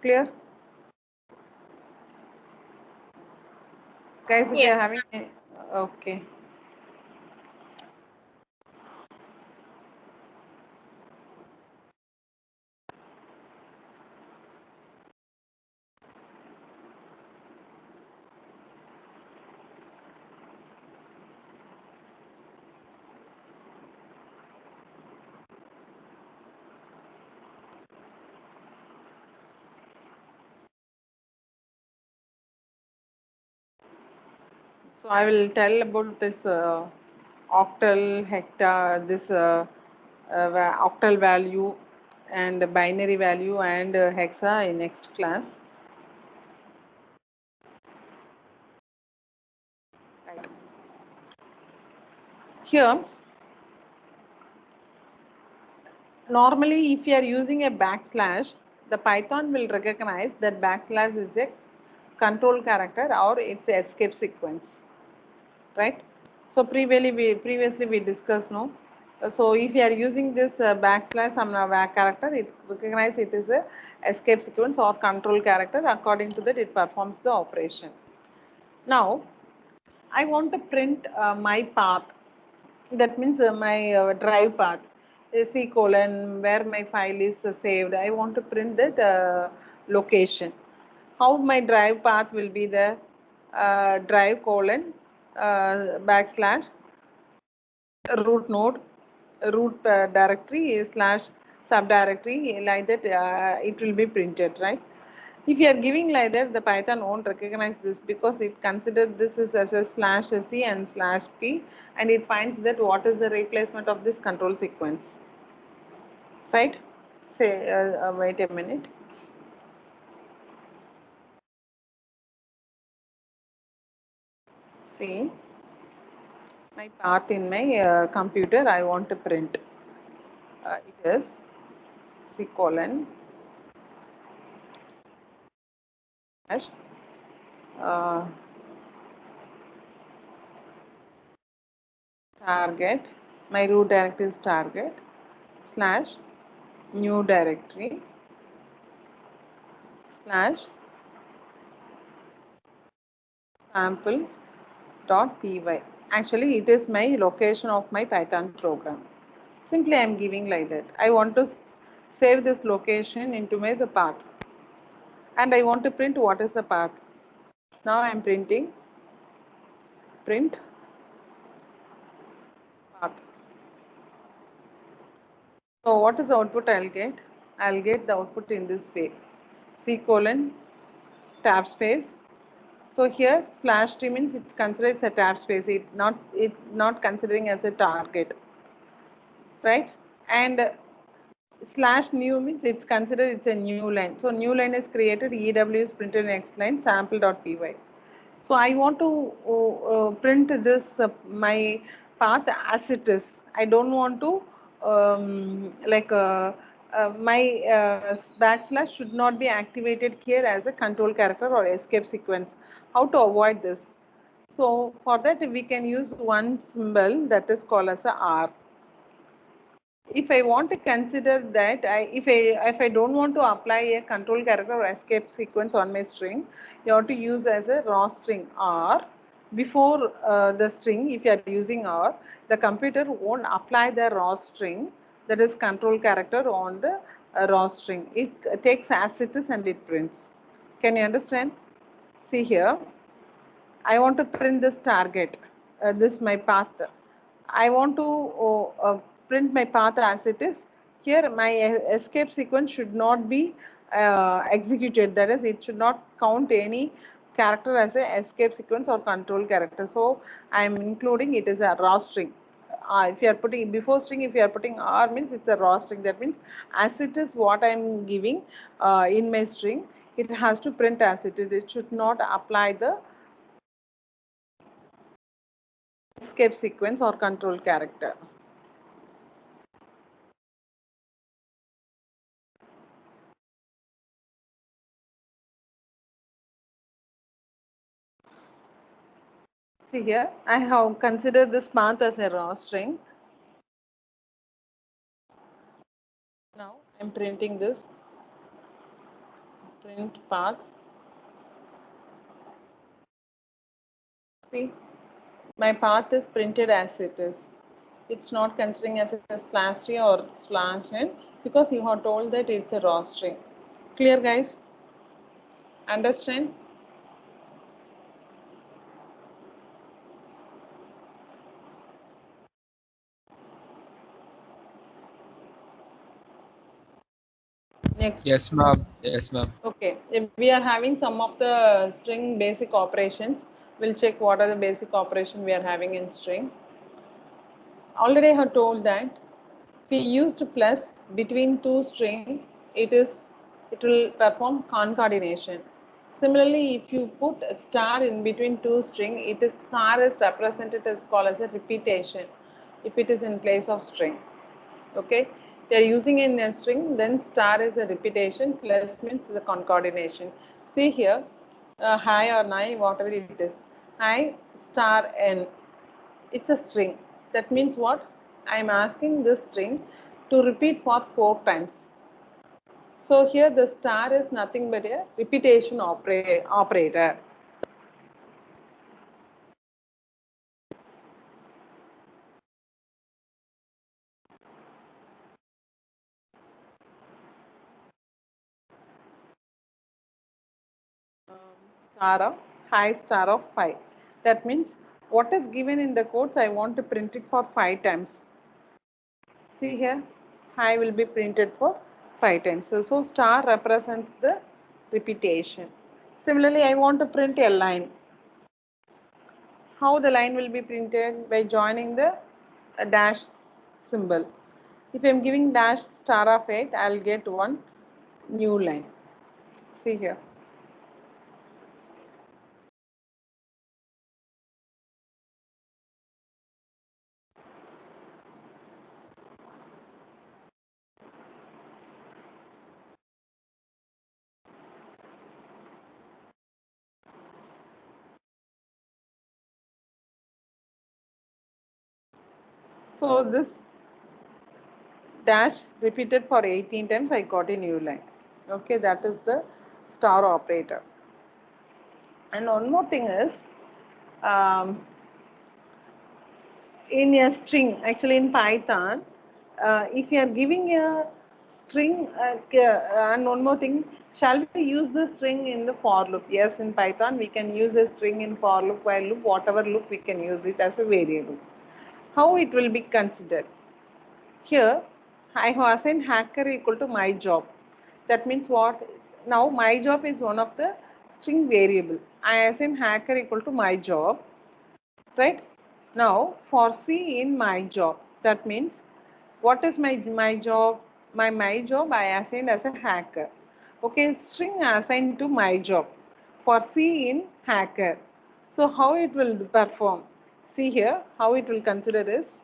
Clear? Guys, if you are Yes, having okay. So I will tell about this octal, hecta, this octal value and binary value and hexa in next class. Right. Here, normally if you are using a backslash, the Python will recognize that backslash is a control character or it's a escape sequence, right? So previously we discussed, no? So if you are using this backslash some character, it recognizes it is a escape sequence or control character. According to that, it performs the operation. Now I want to print my path. That means my drive path, C colon, where my file is saved. I want to print that location. How my drive path will be the drive colon backslash root node, root directory slash subdirectory, like that it will be printed, right? If you are giving like that, the Python won't recognize this because it considers this is as a slash C and slash P, and it finds that what is the replacement of this control sequence, right? Say, wait a minute. See, my path in my computer, I want to print. It is C colon slash target, my root directory is target slash new directory slash sample.py. Actually, it is my location of my Python program. Simply I am giving like that. I want to save this location into my the path, and I want to print what is the path. Now I am printing print path. So what is the output I'll get? I'll get the output in this way. C colon tab space. So here slash t means it's considered as a tab space. It not considering as a target, right? And slash new means it's considered it's a new line. So new line is created, EW is printed next line, sample.py. So I want to print this my path as it is. I don't want to my backslash should not be activated here as a control character or escape sequence. How to avoid this? So for that we can use one symbol that is called as a R. if I want to consider that, if I don't want to apply a control character or escape sequence on my string, you have to use as a raw string or before the string. If you are using or, the computer won't apply the raw string, that is control character, on the raw string. It takes as it is and it prints. Can you understand? See here, I want to print this target, this my path. I want to print my path as it is. Here my escape sequence should not be executed. That is, it should not count any character as a escape sequence or control character. So I am including it as a raw string. If you are putting before string, if you are putting R, means it's a raw string. That means as it is what I am giving in my string, it has to print as it is. It should not apply the escape sequence or control character. See here, I have considered this path as a raw string. Now I'm printing this print path. See, my path is printed as it is. It's not considering as a slash t or slash n, because you have told that it's a raw string. Clear, guys? Understand? Next. Yes, ma'am. Yes, ma'am. Okay, if we are having some of the string basic operations, we'll check what are the basic operation we are having in string. Already I have told that if we used plus between two string, it will perform concatenation. Similarly, if you put a star in between two string, star is represented as called as a repetition if it is in place of string. Okay, we are using in a string, then star is a repetition, plus means the concatenation. See here, hi or nai, whatever it is, hi star n, it's a string. That means what? I am asking this string to repeat for 4 times. So here the star is nothing but a repetition operator. Star of high star of 5. That means what is given in the quotes, I want to print it for 5 times. See here, high will be printed for 5 times. So star represents the repetition. Similarly, I want to print a line. How the line will be printed? By joining the dash symbol. If I am giving dash star of 8, I will get one new line. See here. So this dash repeated for 18 times, I got a new line. Okay, that is the star operator. And one more thing is, in a string, actually in Python, if you are giving a string, and one more thing, shall we use the string in the for loop? Yes, in Python we can use a string in for loop, while loop, whatever loop we can use it as a variable. How it will be considered? Here, I have assigned hacker equal to my job. That means what? Now my job is one of the string variable. I assign hacker equal to my job, right? Now for C in my job, that means what is my job? My job I assigned as a hacker. Okay, string assigned to my job for C in hacker. So how it will perform? See here, how it will consider is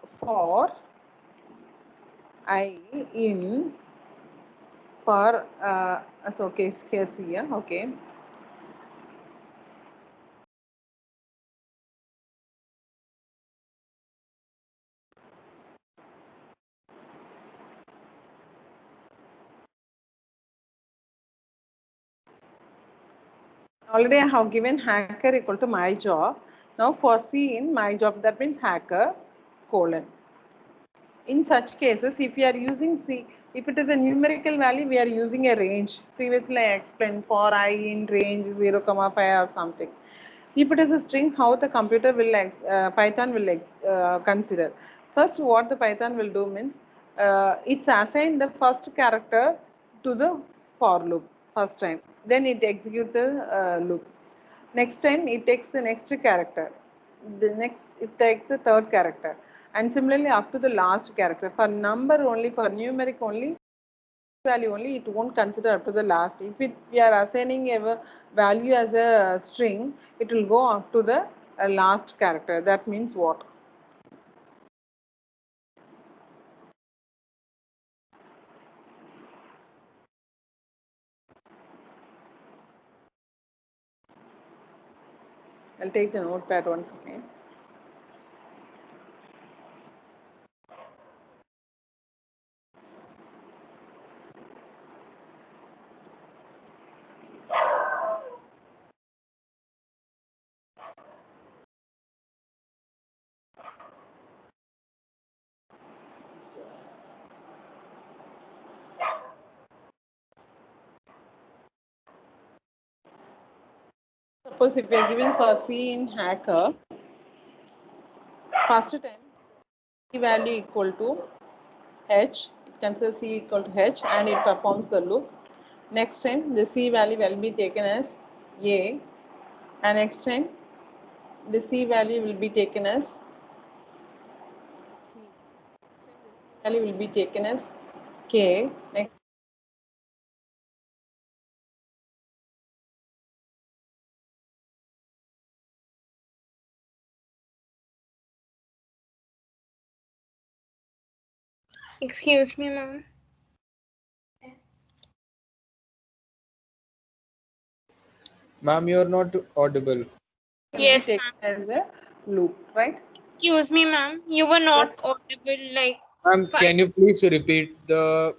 for I in for so okay, here see here, okay. Already I have given hacker equal to my job. Now for C in my job, that means hacker colon. In such cases, if we are using C, if it is a numerical value, we are using a range. Previously I explained for I in range 0, 5 or something. If it is a string, how the computer will, Python will consider. First, what the Python will do means, it's assign the first character to the for loop first time. Then it executes the loop. Next time it takes the next character. The next it takes the third character. And similarly up to the last character. For number only, for numeric only, value only, it won't consider up to the last. If we are assigning a value as a string, it will go up to the last character. That means what? I'll take the notepad once again. Suppose if we are giving for C in hacker, first time C value equal to H, it considers C equal to H and it performs the loop. Next time the C value will be taken as A, and next time the C value will be taken as C. The C value will be taken as K. Next Excuse me, ma'am. Ma'am, you are not audible. Yes, taken ma'am. as a loop, right? Excuse me, ma'am. You were not audible like Ma'am, 5. can you please repeat the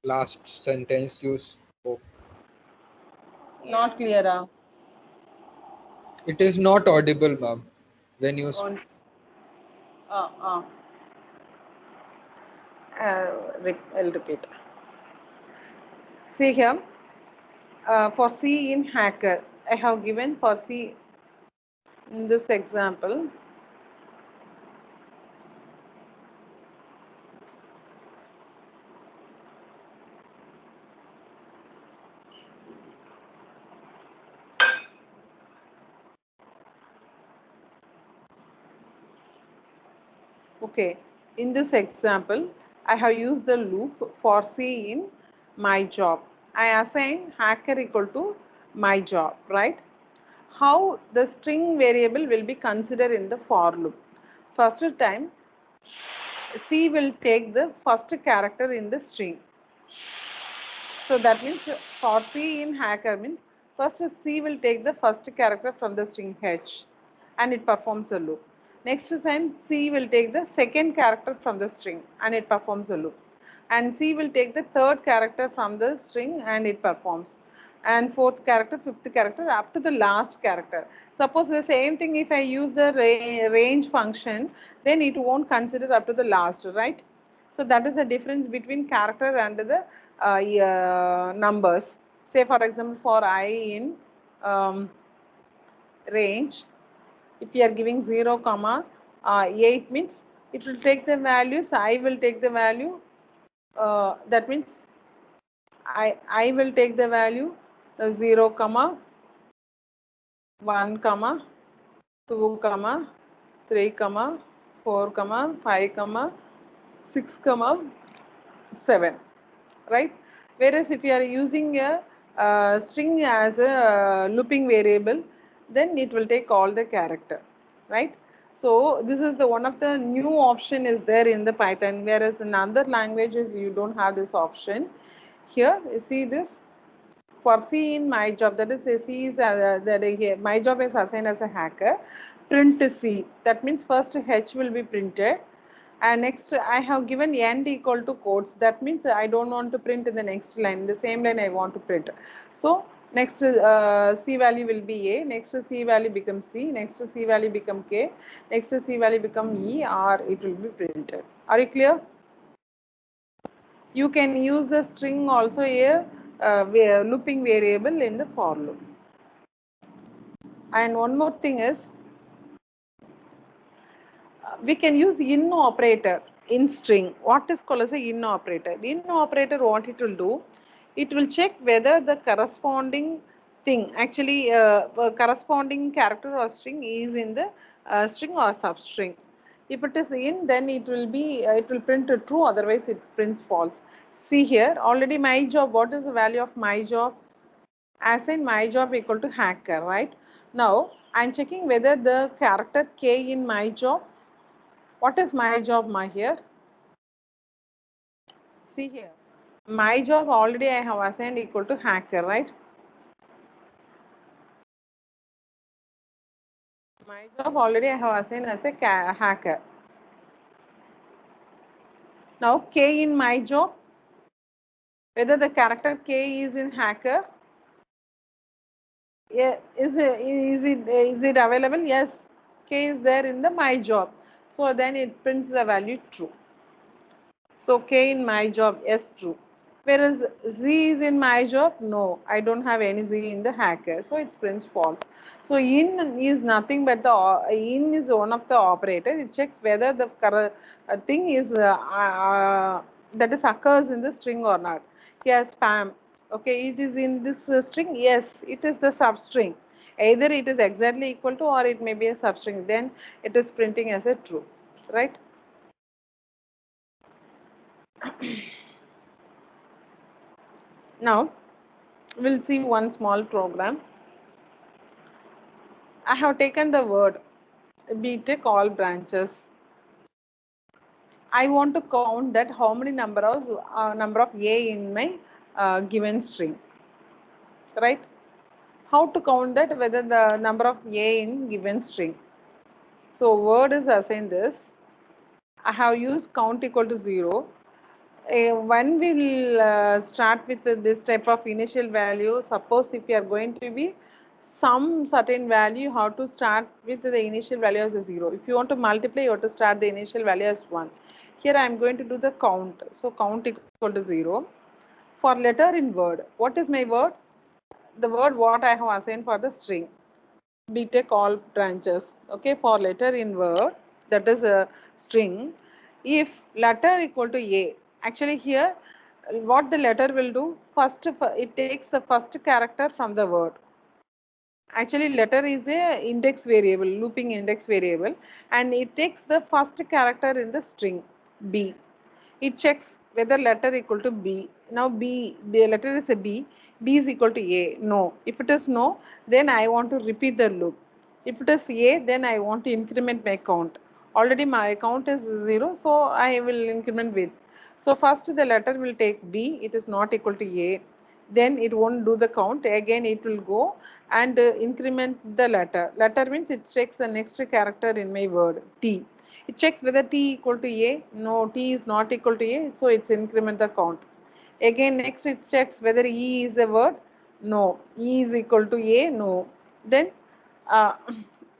last sentence you spoke? Not clear. It is not audible, ma'am. When you On, uh, uh, I'll repeat. See here, for C in hacker, I have given for C in this example. Okay, in this example, I have used the loop for C in my job. I assign hacker equal to my job, right? How the string variable will be considered in the for loop. First time, C will take the first character in the string. So that means for C in hacker means first C will take the first character from the string H and it performs a loop. Next time C will take the second character from the string and it performs a loop. And C will take the third character from the string and it performs. And fourth character, fifth character up to the last character. Suppose the same thing if I use the range function, then it won't consider up to the last, right? So that is the difference between character and the numbers. Say for example, for I in range, if you are giving 0, 8 means it will take the values, I will take the value, that means I will take the value 0, 1, 2, 3, 4, 5, 6, 7, right? Whereas if you are using a string as a looping variable, then it will take all the character, right? So this is the one of the new option is there in the Python, whereas in other languages you don't have this option. Here you see this for C in my job, that is C is my job is assigned as a hacker. Print C, that means first H will be printed, and next I have given end equal to quotes. That means I don't want to print in the next line, the same line I want to print. So Next C value will be A, next C value becomes C, next C value become K, next C value become E, or it will be printed. Are you clear? You can use the string also a looping variable in the for loop. And one more thing is, we can use in operator in string. What is called as a in operator? In operator, what it will do, it will check whether the corresponding thing, actually corresponding character or string is in the string or substring. If it is in, then it will be it will print true, otherwise it prints false. See here, already my job, what is the value of my job? Assign my job equal to hacker, right? Now I'm checking whether the character K in my job, what is my job my here? See here, my job already I have assigned equal to hacker, right? My job already I have assigned as a hacker. Now K in my job, whether the character K is in hacker, yeah, is it available? Yes, K is there in the my job. So then it prints the value true. So K in my job, yes, true. Whereas Z is in my job, no, I don't have any Z in the hacker, so it prints false. So in is nothing but the in is one of the operator. It checks whether the thing is that is occurs in the string or not. Here spam. Okay, it is in this string. Yes, it is the substring. Either it is exactly equal to or it may be a substring. Then it is printing as a true, right? Now we'll see one small program. I have taken the word BTech all branches. I want to count that how many number of A in my given string, right? How to count that, whether the number of A in given string. So word is assigned this. I have used count equal to 0. When we will start with this type of initial value, suppose if you are going to be some certain value, how to start with the initial value as a 0. If you want to multiply, you have to start the initial value as 1. Here I am going to do the count. So count equal to 0. For letter in word, what is my word? The word what I have assigned for the string. BTech all branches. Okay, for letter in word, that is a string. If letter equal to A, actually here what the letter will do, first it takes the first character from the word. Actually letter is a index variable, looping index variable, and it takes the first character in the string B. It checks whether letter equal to B. Now B letter is a B is equal to A. No. If it is no, then I want to repeat the loop. If it is A, then I want to increment my count. Already my count is 0, so I will increment with. So first the letter will take B, it is not equal to A. Then it won't do the count. Again it will go and increment the letter. Letter means it checks the next character in my word, T. It checks whether T equal to A. No, T is not equal to A, so it's increment the count. Again next it checks whether E is a word. No, E is equal to A. No. Then uh,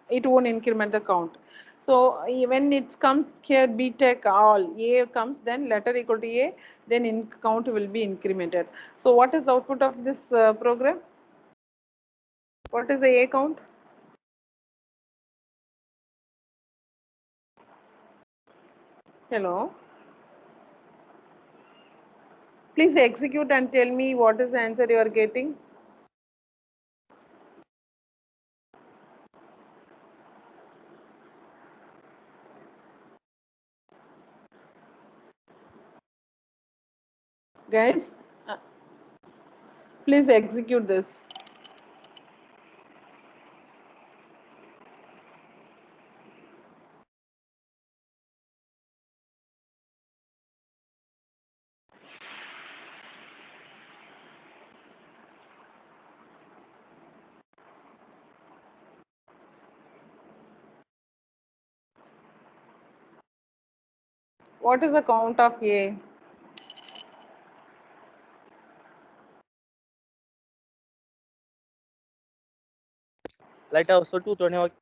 it won't increment the count. So when it comes here BTech all A comes, then letter equal to A, then in count will be incremented. So what is the output of this program? What is the A count? Hello. Please execute and tell me what is the answer you are getting. Guys, please execute this. What is the count of A? Lighthouse so 220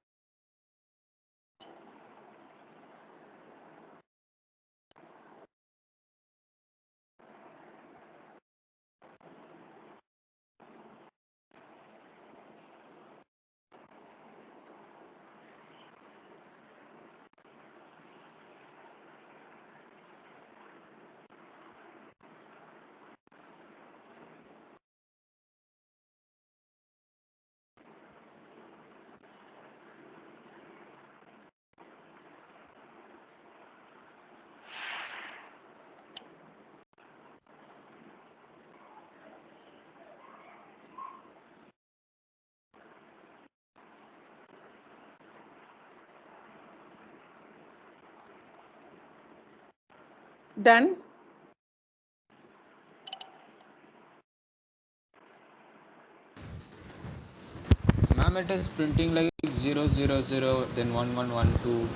Done. Ma'am, it is printing like 000, then 1112.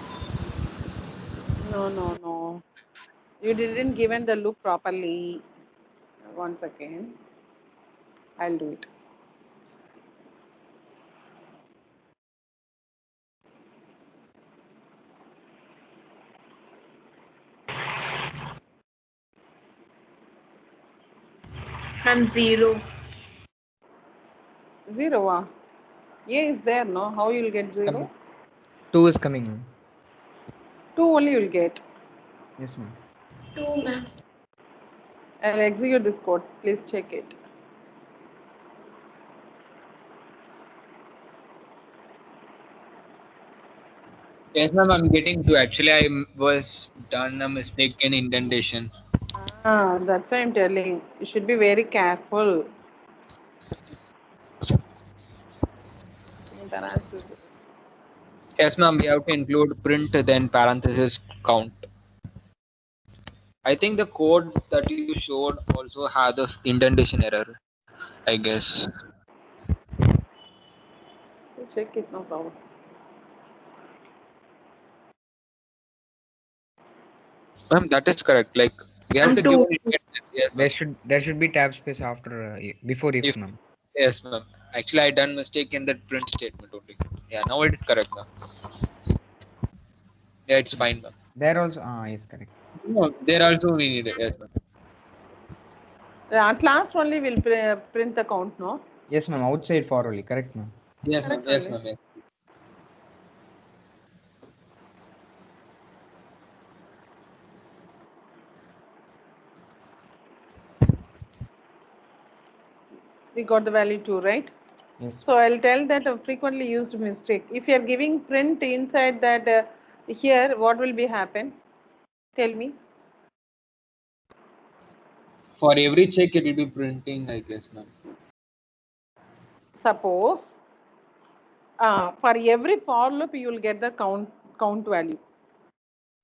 No. You didn't given the loop properly. Once again, I'll do it. I'm 0. 0. A is there, no? How you'll get 0? Coming. 2 is coming, ma'am. 2 only you'll get. Yes, ma'am. 2, ma'am. I'll execute this code. Please check it. Yes, ma'am, I'm getting to. Actually, I was done a mistake in indentation. That's why I'm telling. You should be very careful. Parentheses. Yes, ma'am, we have to include print, then parenthesis count. I think the code that you showed also had this indentation error, I guess. Check it, no problem. Ma'am, that is correct. Like, we have I'm to give 2. an indentation. Yes, ma'am. There should be tab space after before if, If, ma'am. yes, ma'am. Actually, I done mistake in that print statement only. Yeah, now it is correct, ma'am. Yeah, it's fine, ma'am. There also yes, correct. No, there also we need it. Yes, ma'am. At last only we'll print the count, no? Yes, ma'am. Outside for only, correct, ma'am. Yes, ma'am. Correct Yes, only. ma'am. Yes. We got the value 2, right? Yes. So I'll tell that a frequently used mistake. If you are giving print inside that here, what will be happen? Tell me. For every check, it will be printing, I guess, ma'am. Suppose for every for loop you will get the count value.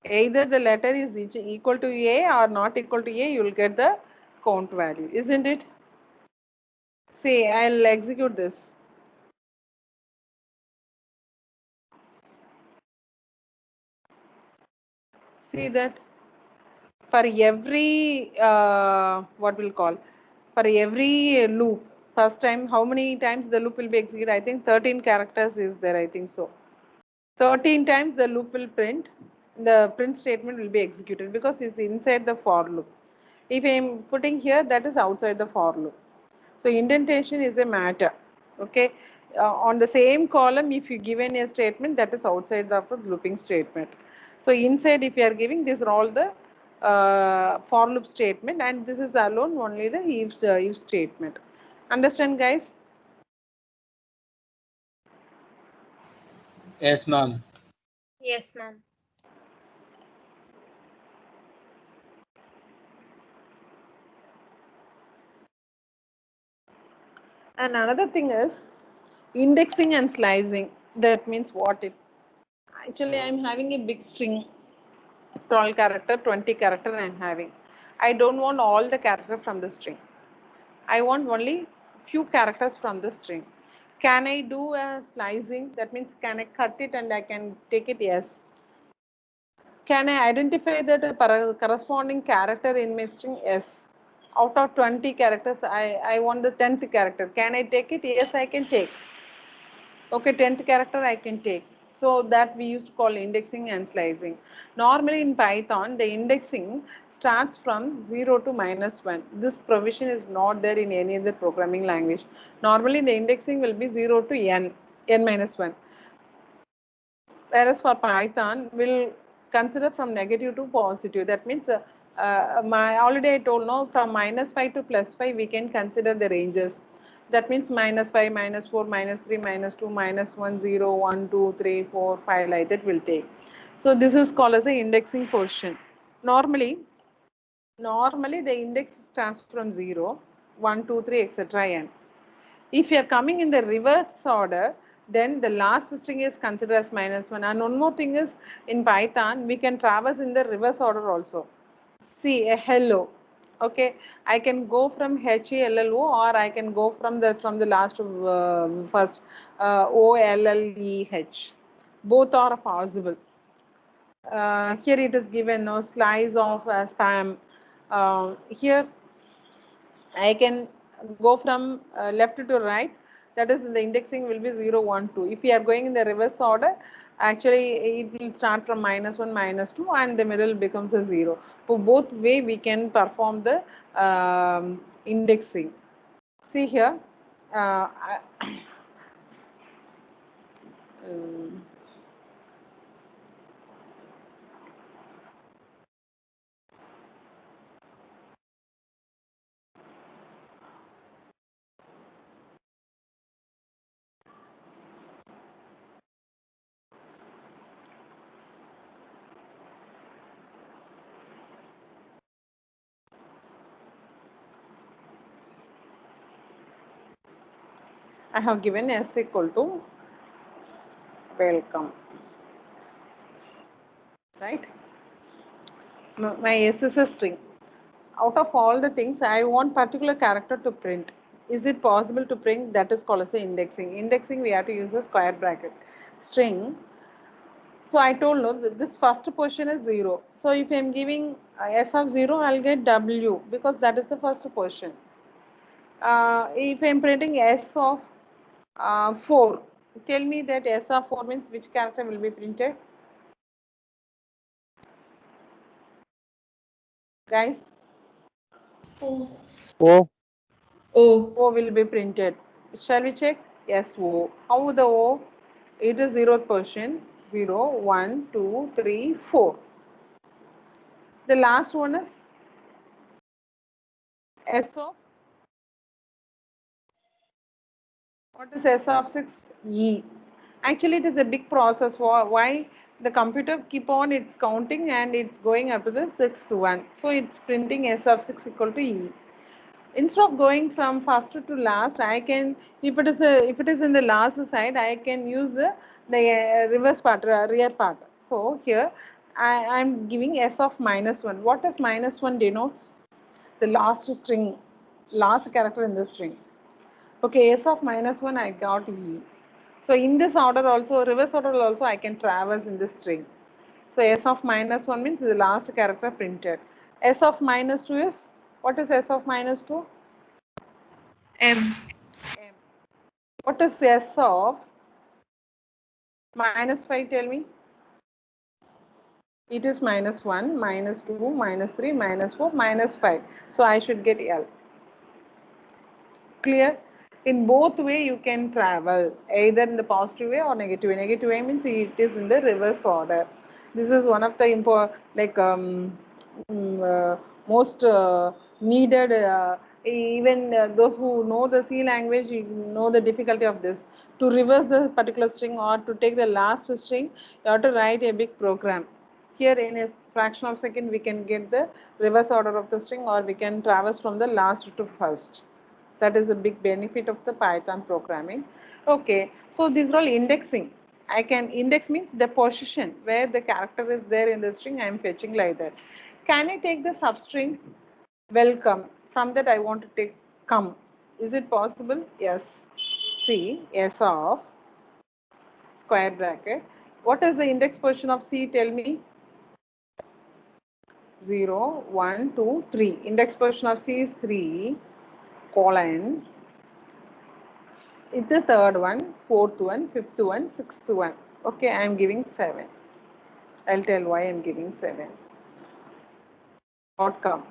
Either the letter is equal to A or not equal to A, you will get the count value, isn't it? See, I'll execute this. See that for every what we'll call, for every loop, first time how many times the loop will be executed? I think 13 characters is there, I think so. 13 times the loop will print, the print statement will be executed because it's inside the for loop. If I'm putting here, that is outside the for loop. So indentation is a matter. Okay. On the same column, if you given a statement, that is outside the looping statement. So inside, if you are giving, these are all the for loop statement, and this is alone only the if statement. Understand, guys? Yes, ma'am. Yes, ma'am. And another thing is indexing and slicing. That means what it actually I'm having a big string, 12 character, 20 character I'm having. I don't want all the character from the string. I want only few characters from the string. Can I do a slicing? That means can I cut it and I can take it? Yes. Can I identify that corresponding character in my string? Yes. Out of 20 characters, I want the 10th character. Can I take it? Yes, I can take. Okay, 10th character I can take. So that we used to call indexing and slicing. Normally in Python, the indexing starts from 0 to -1. This provision is not there in any other programming language. Normally the indexing will be 0 to n, n minus 1. Whereas for Python, we'll consider from negative to positive. That means already I told no, from -5 to +5 we can consider the ranges. That means -5, -4, -3, -2, -1, 0, 1, 2, 3, 4, 5 like that will take. So this is called as a indexing portion. Normally the index starts from 0, 1, 2, 3, etc. n. If you are coming in the reverse order, then the last string is considered as -1. And one more thing is, in Python, we can traverse in the reverse order also. See a hello. Okay, I can go from HELLO, or I can go from the last first OLLEH. Both are possible. Here it is given no slice of spam. Here I can go from left to right. That is, the indexing will be 0, 1, 2. If we are going in the reverse order, actually it will start from -1, -2, and the middle becomes a 0. For both way we can perform the indexing. See here. Um, I have given s equal to welcome, right? My s is a string. Out of all the things, I want particular character to print. Is it possible to print? That is called as the indexing. Indexing, we have to use a square bracket. String. So I told no, this first portion is 0. So if I am giving s of 0, I'll get w, because that is the first portion. If I am printing s of 4, tell me that s of 4 means which character will be printed? Guys? O. O. O. O will be printed. Shall we check? Yes, O. How the O? It is 0th portion. 0, 1, 2, 3, 4. The last one is S of, what is S of 6? E. Actually, it is a big process for why the computer keep on its counting and it's going up to the 6th one. So it's printing S of 6 equal to E. Instead of going from first to last, I can, if it is in the last side, I can use the reverse part, rear part. So here I am giving s of -1. What does -1 denotes? The last string, last character in the string. Okay, s of -1 I got E. So in this order also, reverse order also, I can traverse in this string. So s of -1 means the last character printed. S of -2 is, what is s of -2? M. M. What is S of -5? Tell me. It is -1, -2, -3, -4, -5. So I should get L. Clear? In both way you can travel, either in the positive way or negative way. Negative way means it is in the reverse order. This is one of the most needed. Even those who know the C language, you know the difficulty of this. To reverse the particular string or to take the last string, you have to write a big program. Here in a fraction of a second, we can get the reverse order of the string, or we can traverse from the last to first. That is a big benefit of the Python programming. Okay, so these are all indexing. I can index means the position where the character is there in the string. I am fetching like that. Can I take the substring welcome? From that I want to take come. Is it possible? Yes. C, S of square bracket. What is the index position of C? Tell me. 0, 1, 2, 3. Index position of C is 3, colon. It's the third one, fourth one, fifth one, sixth one. Okay, I am giving 7. I'll tell why I'm giving 7. Got come.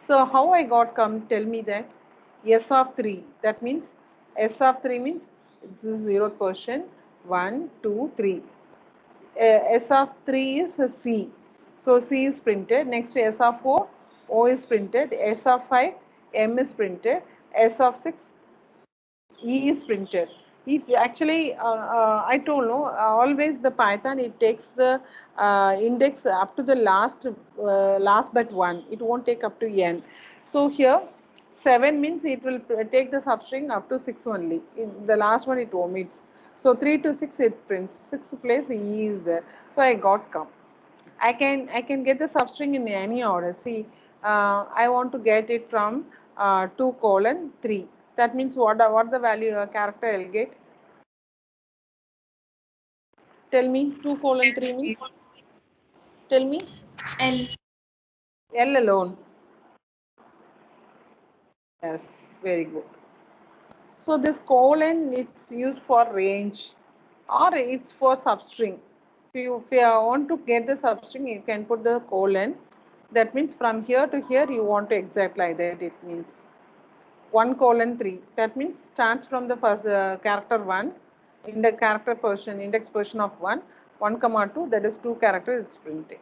So how I got come? Tell me that. S of 3. That means S of 3 means it's the 0th question. 1, 2, 3. S of 3 is a C. So C is printed. Next S of 4, O is printed. S of 5, M is printed. S of 6, E is printed. If actually, I told no, always the Python, it takes the index up to the last but 1. It won't take up to n. So here 7 means it will take the substring up to 6 only. The last one it omits. So 3 to 6 it prints. 6th place E is there. So I got come. I can get the substring in any order. See, I want to get it from 2:3. That means what the value character I'll get? Tell me. 2:3 means. Tell me. L. L alone. Yes, very good. So this colon, it's used for range or it's for substring. If you want to get the substring, you can put the colon. That means from here to here you want to exact like that. It means 1:3. That means starts from the first character 1 in the character portion, index portion of 1, 1, 2, that is 2 characters it's printing.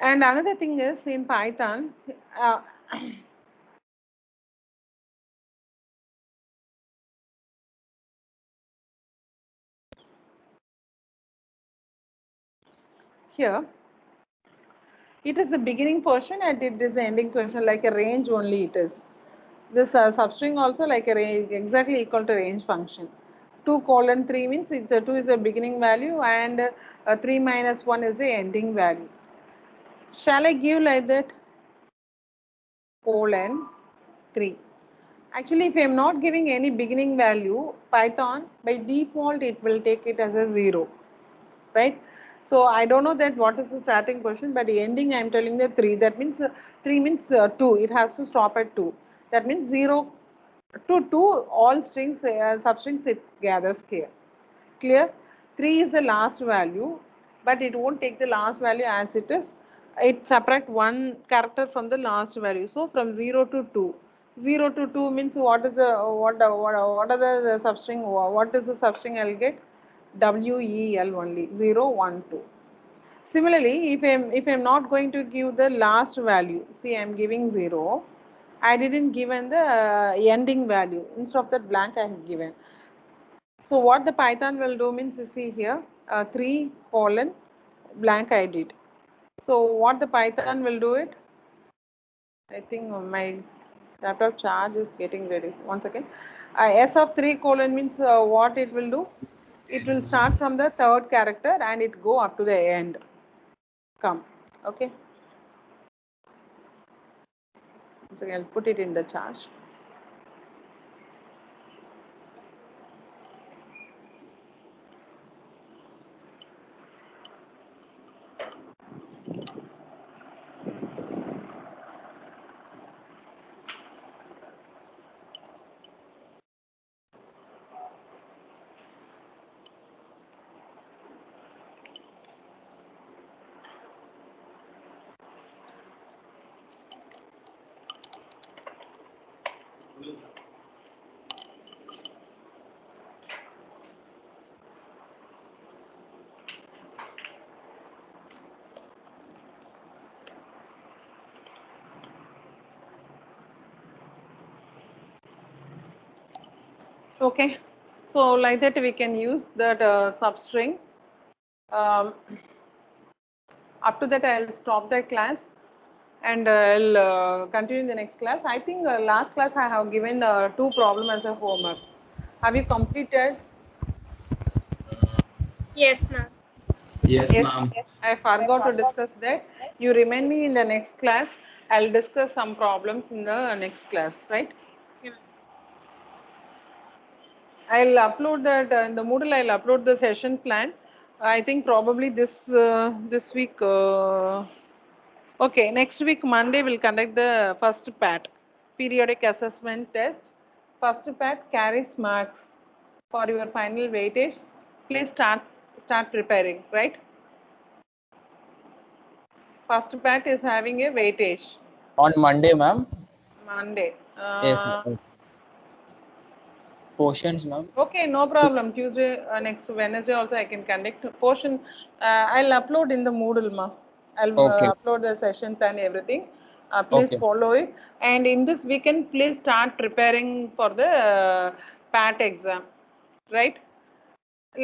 And another thing is in Python, here it is the beginning portion and it is the ending portion, like a range only it is. This substring also like a range, exactly equal to range function. 2:3 means it's 2 is a beginning value and 3 minus 1 is the ending value. Shall I give like that? Colon 3. Actually, if I am not giving any beginning value, Python by default it will take it as a 0, right? So I don't know that what is the starting position, but the ending I am telling the 3. That means 3 means 2. It has to stop at 2. That means 0 to 2. All strings, substrings it gathers here. Clear? 3 is the last value, but it won't take the last value as it is. It subtract one character from the last value. So from 0 to 2. 0 to 2 means what is the what are the substring? What is the substring I'll get? WEL only. 0, 1, 2. Similarly, if I'm not going to give the last value, see I'm giving 0. I didn't given the ending value. Instead of that blank I have given. So what the Python will do means, you see here 3 colon blank I did. So what the Python will do it? I think my laptop charge is getting ready. Once again, S of 3 colon means what it will do? It will start from the third character and it go up to the end. Come, okay. So I'll put it in the charge. Okay, so like that we can use that substring. Up to that I'll stop the class and I'll continue in the next class. I think last class I have given 2 problems as a homework. Have you completed? Yes, ma'am. Yes, ma'am. I forgot to discuss that. You remind me in the next class. I'll discuss some problems in the next class, right? Yeah. I'll upload that in the Moodle. I'll upload the session plan. I think probably this week. Okay, next week Monday we'll conduct the first PAT, periodic assessment test, First part carries marks for your final weightage. Please start preparing, right? First part is having a weightage. On Monday, ma'am. Monday. Yes, ma'am. Portions, ma'am. Okay, no problem. Tuesday, next Wednesday also I can conduct portion. I'll upload in the Moodle, ma. I'll Okay. upload the sessions and everything. Please Okay. follow it. And in this weekend, please start preparing for the PAT exam, right?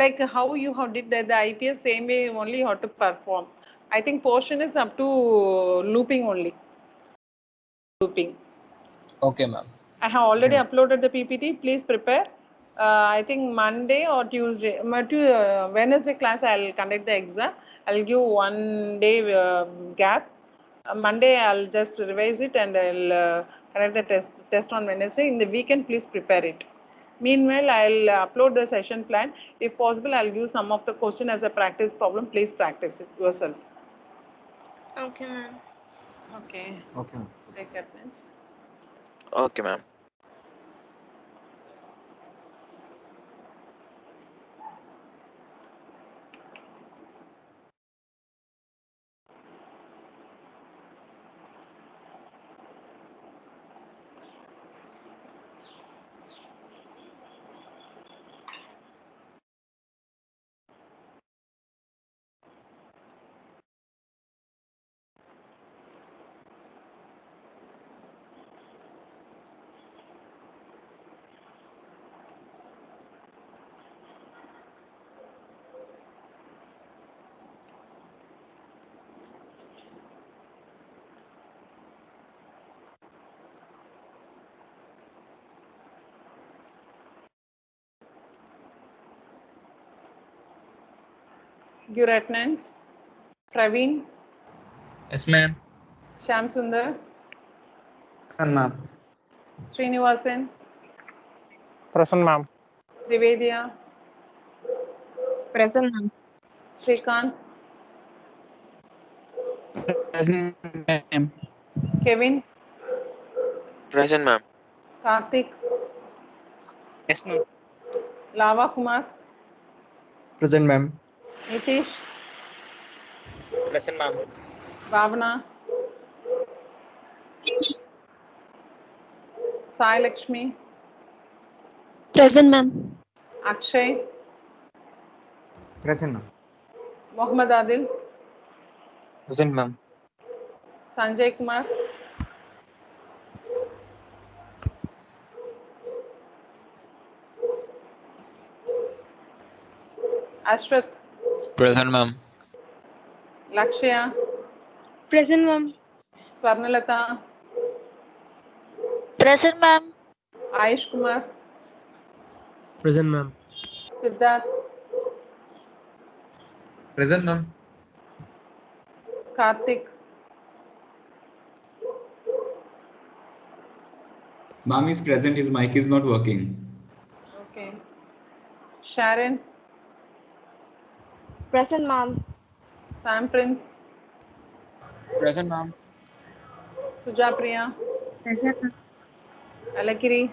Like how you have did the IPS, same way only you have to perform. I think portion is up to looping only. Looping. Okay, ma'am. I have already uploaded the PPT. Please prepare. I think Monday or Tuesday, Wednesday class I'll conduct the exam. I'll give 1 day gap. Monday I'll just revise it and I'll conduct the test on Wednesday. In the weekend, please prepare it. Meanwhile, I'll upload the session plan. If possible, I'll give some of the question as a practice problem. Please practice it yourself. Okay, ma'am. Okay. Okay. Take care, friends. Okay, ma'am. Give attendance. Praveen, Yes, ma'am. Shyam Sundar, Present, ma'am. Srinivasan, Present, ma'am. Trivedia, Present, ma'am. Srikanth, Present, ma'am. Kevin, Present, ma'am. Karthik, Yes, ma'am. Lava Kumar, Present, ma'am. Nitish, Present, ma'am. Bhavana, Sai Lakshmi, Present, ma'am. Akshay, Present, ma'am. Mohammad Adil, Present, ma'am. Sanjay Kumar, Ashwath, Present, ma'am. Lakshya, Present, ma'am. Swarnalata, Present, ma'am. Ayush Kumar, Present, ma'am. Siddharth, Present, ma'am. Karthik, Ma'am is present, his mic is not working. okay, Sharon, Present, ma'am. Sam Prince, Present, ma'am. Sujapriya, Present, ma'am. Alakiri,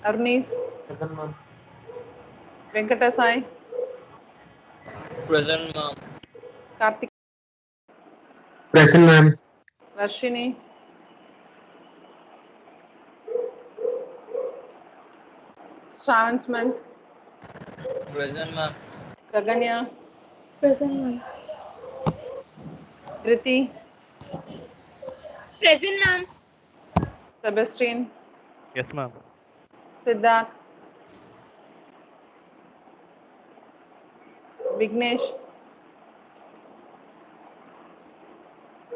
Arnis, Present, ma'am. Venkatasai, Present, ma'am. Karthik, Present, ma'am. Varshini, Shravan Smant, Present, ma'am. Gaganya, Present, ma'am. Kriti, Present, ma'am. Sebastian, Yes, ma'am. Siddharth, Vignesh,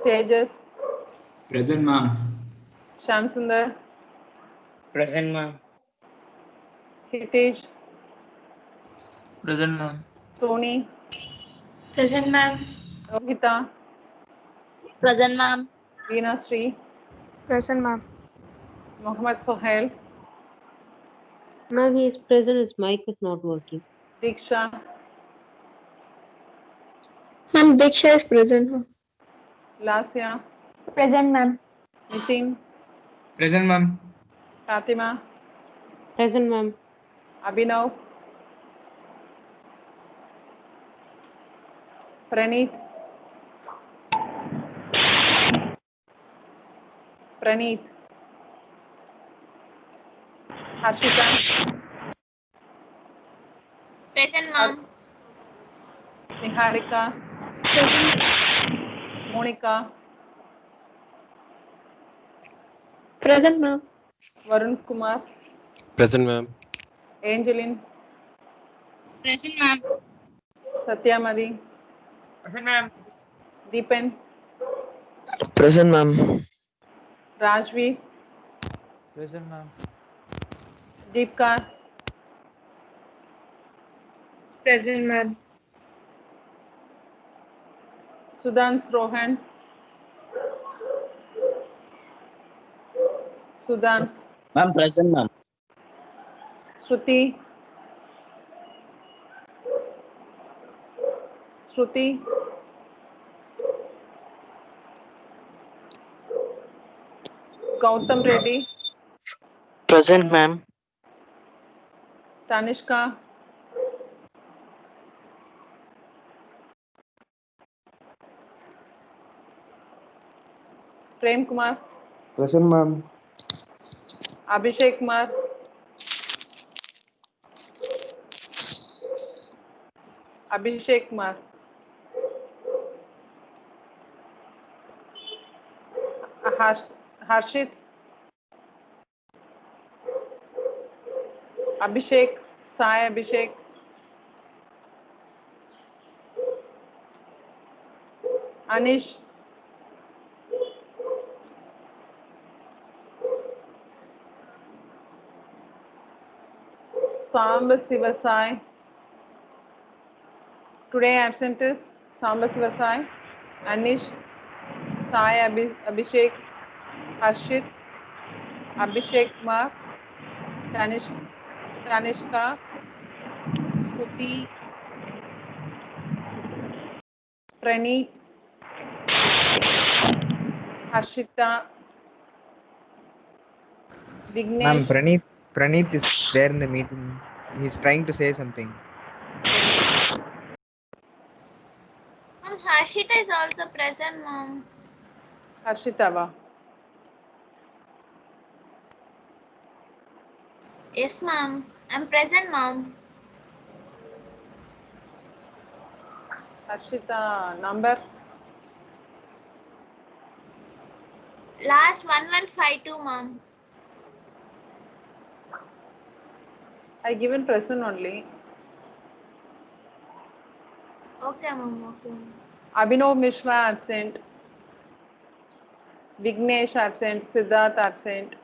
Tejas, Present, ma'am. Shyam Sundar, Present, ma'am. Hitesh, Present, ma'am. Tony, Present, ma'am. Rohita, Present, ma'am. Veena Sri, Present, ma'am. Mohammad Sohail, Ma'am, he is present. His mic is not working. Diksha, Ma'am, Diksha is present, ma'am. Lasya, Present, ma'am. Nitin, Present, ma'am. Fatima, Present, ma'am. Abhinav, Praneeth, Praneeth, Harshita, Present, ma'am. Niharika, Monica, Present, ma'am. Varun Kumar, Present, ma'am. Angeline, Present, ma'am. Satyamadi, Present, ma'am. Deepan, Present, ma'am. Rajvi, Present, ma'am. Deepka, Present, ma'am. Sudhans Rohan, Sudhans, Ma'am, present, ma'am. Shruti, Shruti, Gautam Reddy, Present, ma'am. Tanishka, Prem Kumar, Present, ma'am. Abhishek Kumar, Abhishek Kumar, Harshit, Abhishek, Sai Abhishek, Anish, Samba Sivasai. Today absent is Samba Sivasai, Anish, Sai Abhishek, Harshit, Abhishek Kumar, Tanishka, Suti, Praneeth, Harshita, Ma'am, Vignesh, Praneeth is there in the meeting. He's trying to say something. Ma'am, Harshita is also present, ma'am. Harshitava. Yes, ma'am. I'm present, ma'am. Harshita number Last 1152, ma'am. I given present only. Okay, ma'am. Okay, ma'am. Abhinav Mishra absent. Vignesh absent. Siddharth absent.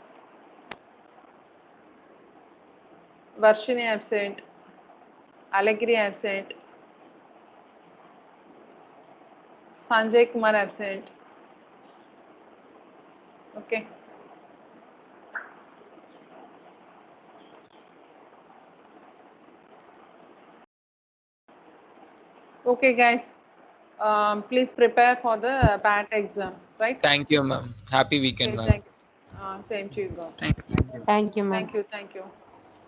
Varshini absent. Alagiri absent. Sanjay Kumar absent. Okay. Okay, guys. Please prepare for the PAT exam, right? Thank you, ma'am. Happy weekend, Okay, ma'am. thank you. Same to you, God. Thank you, ma'am. Thank you.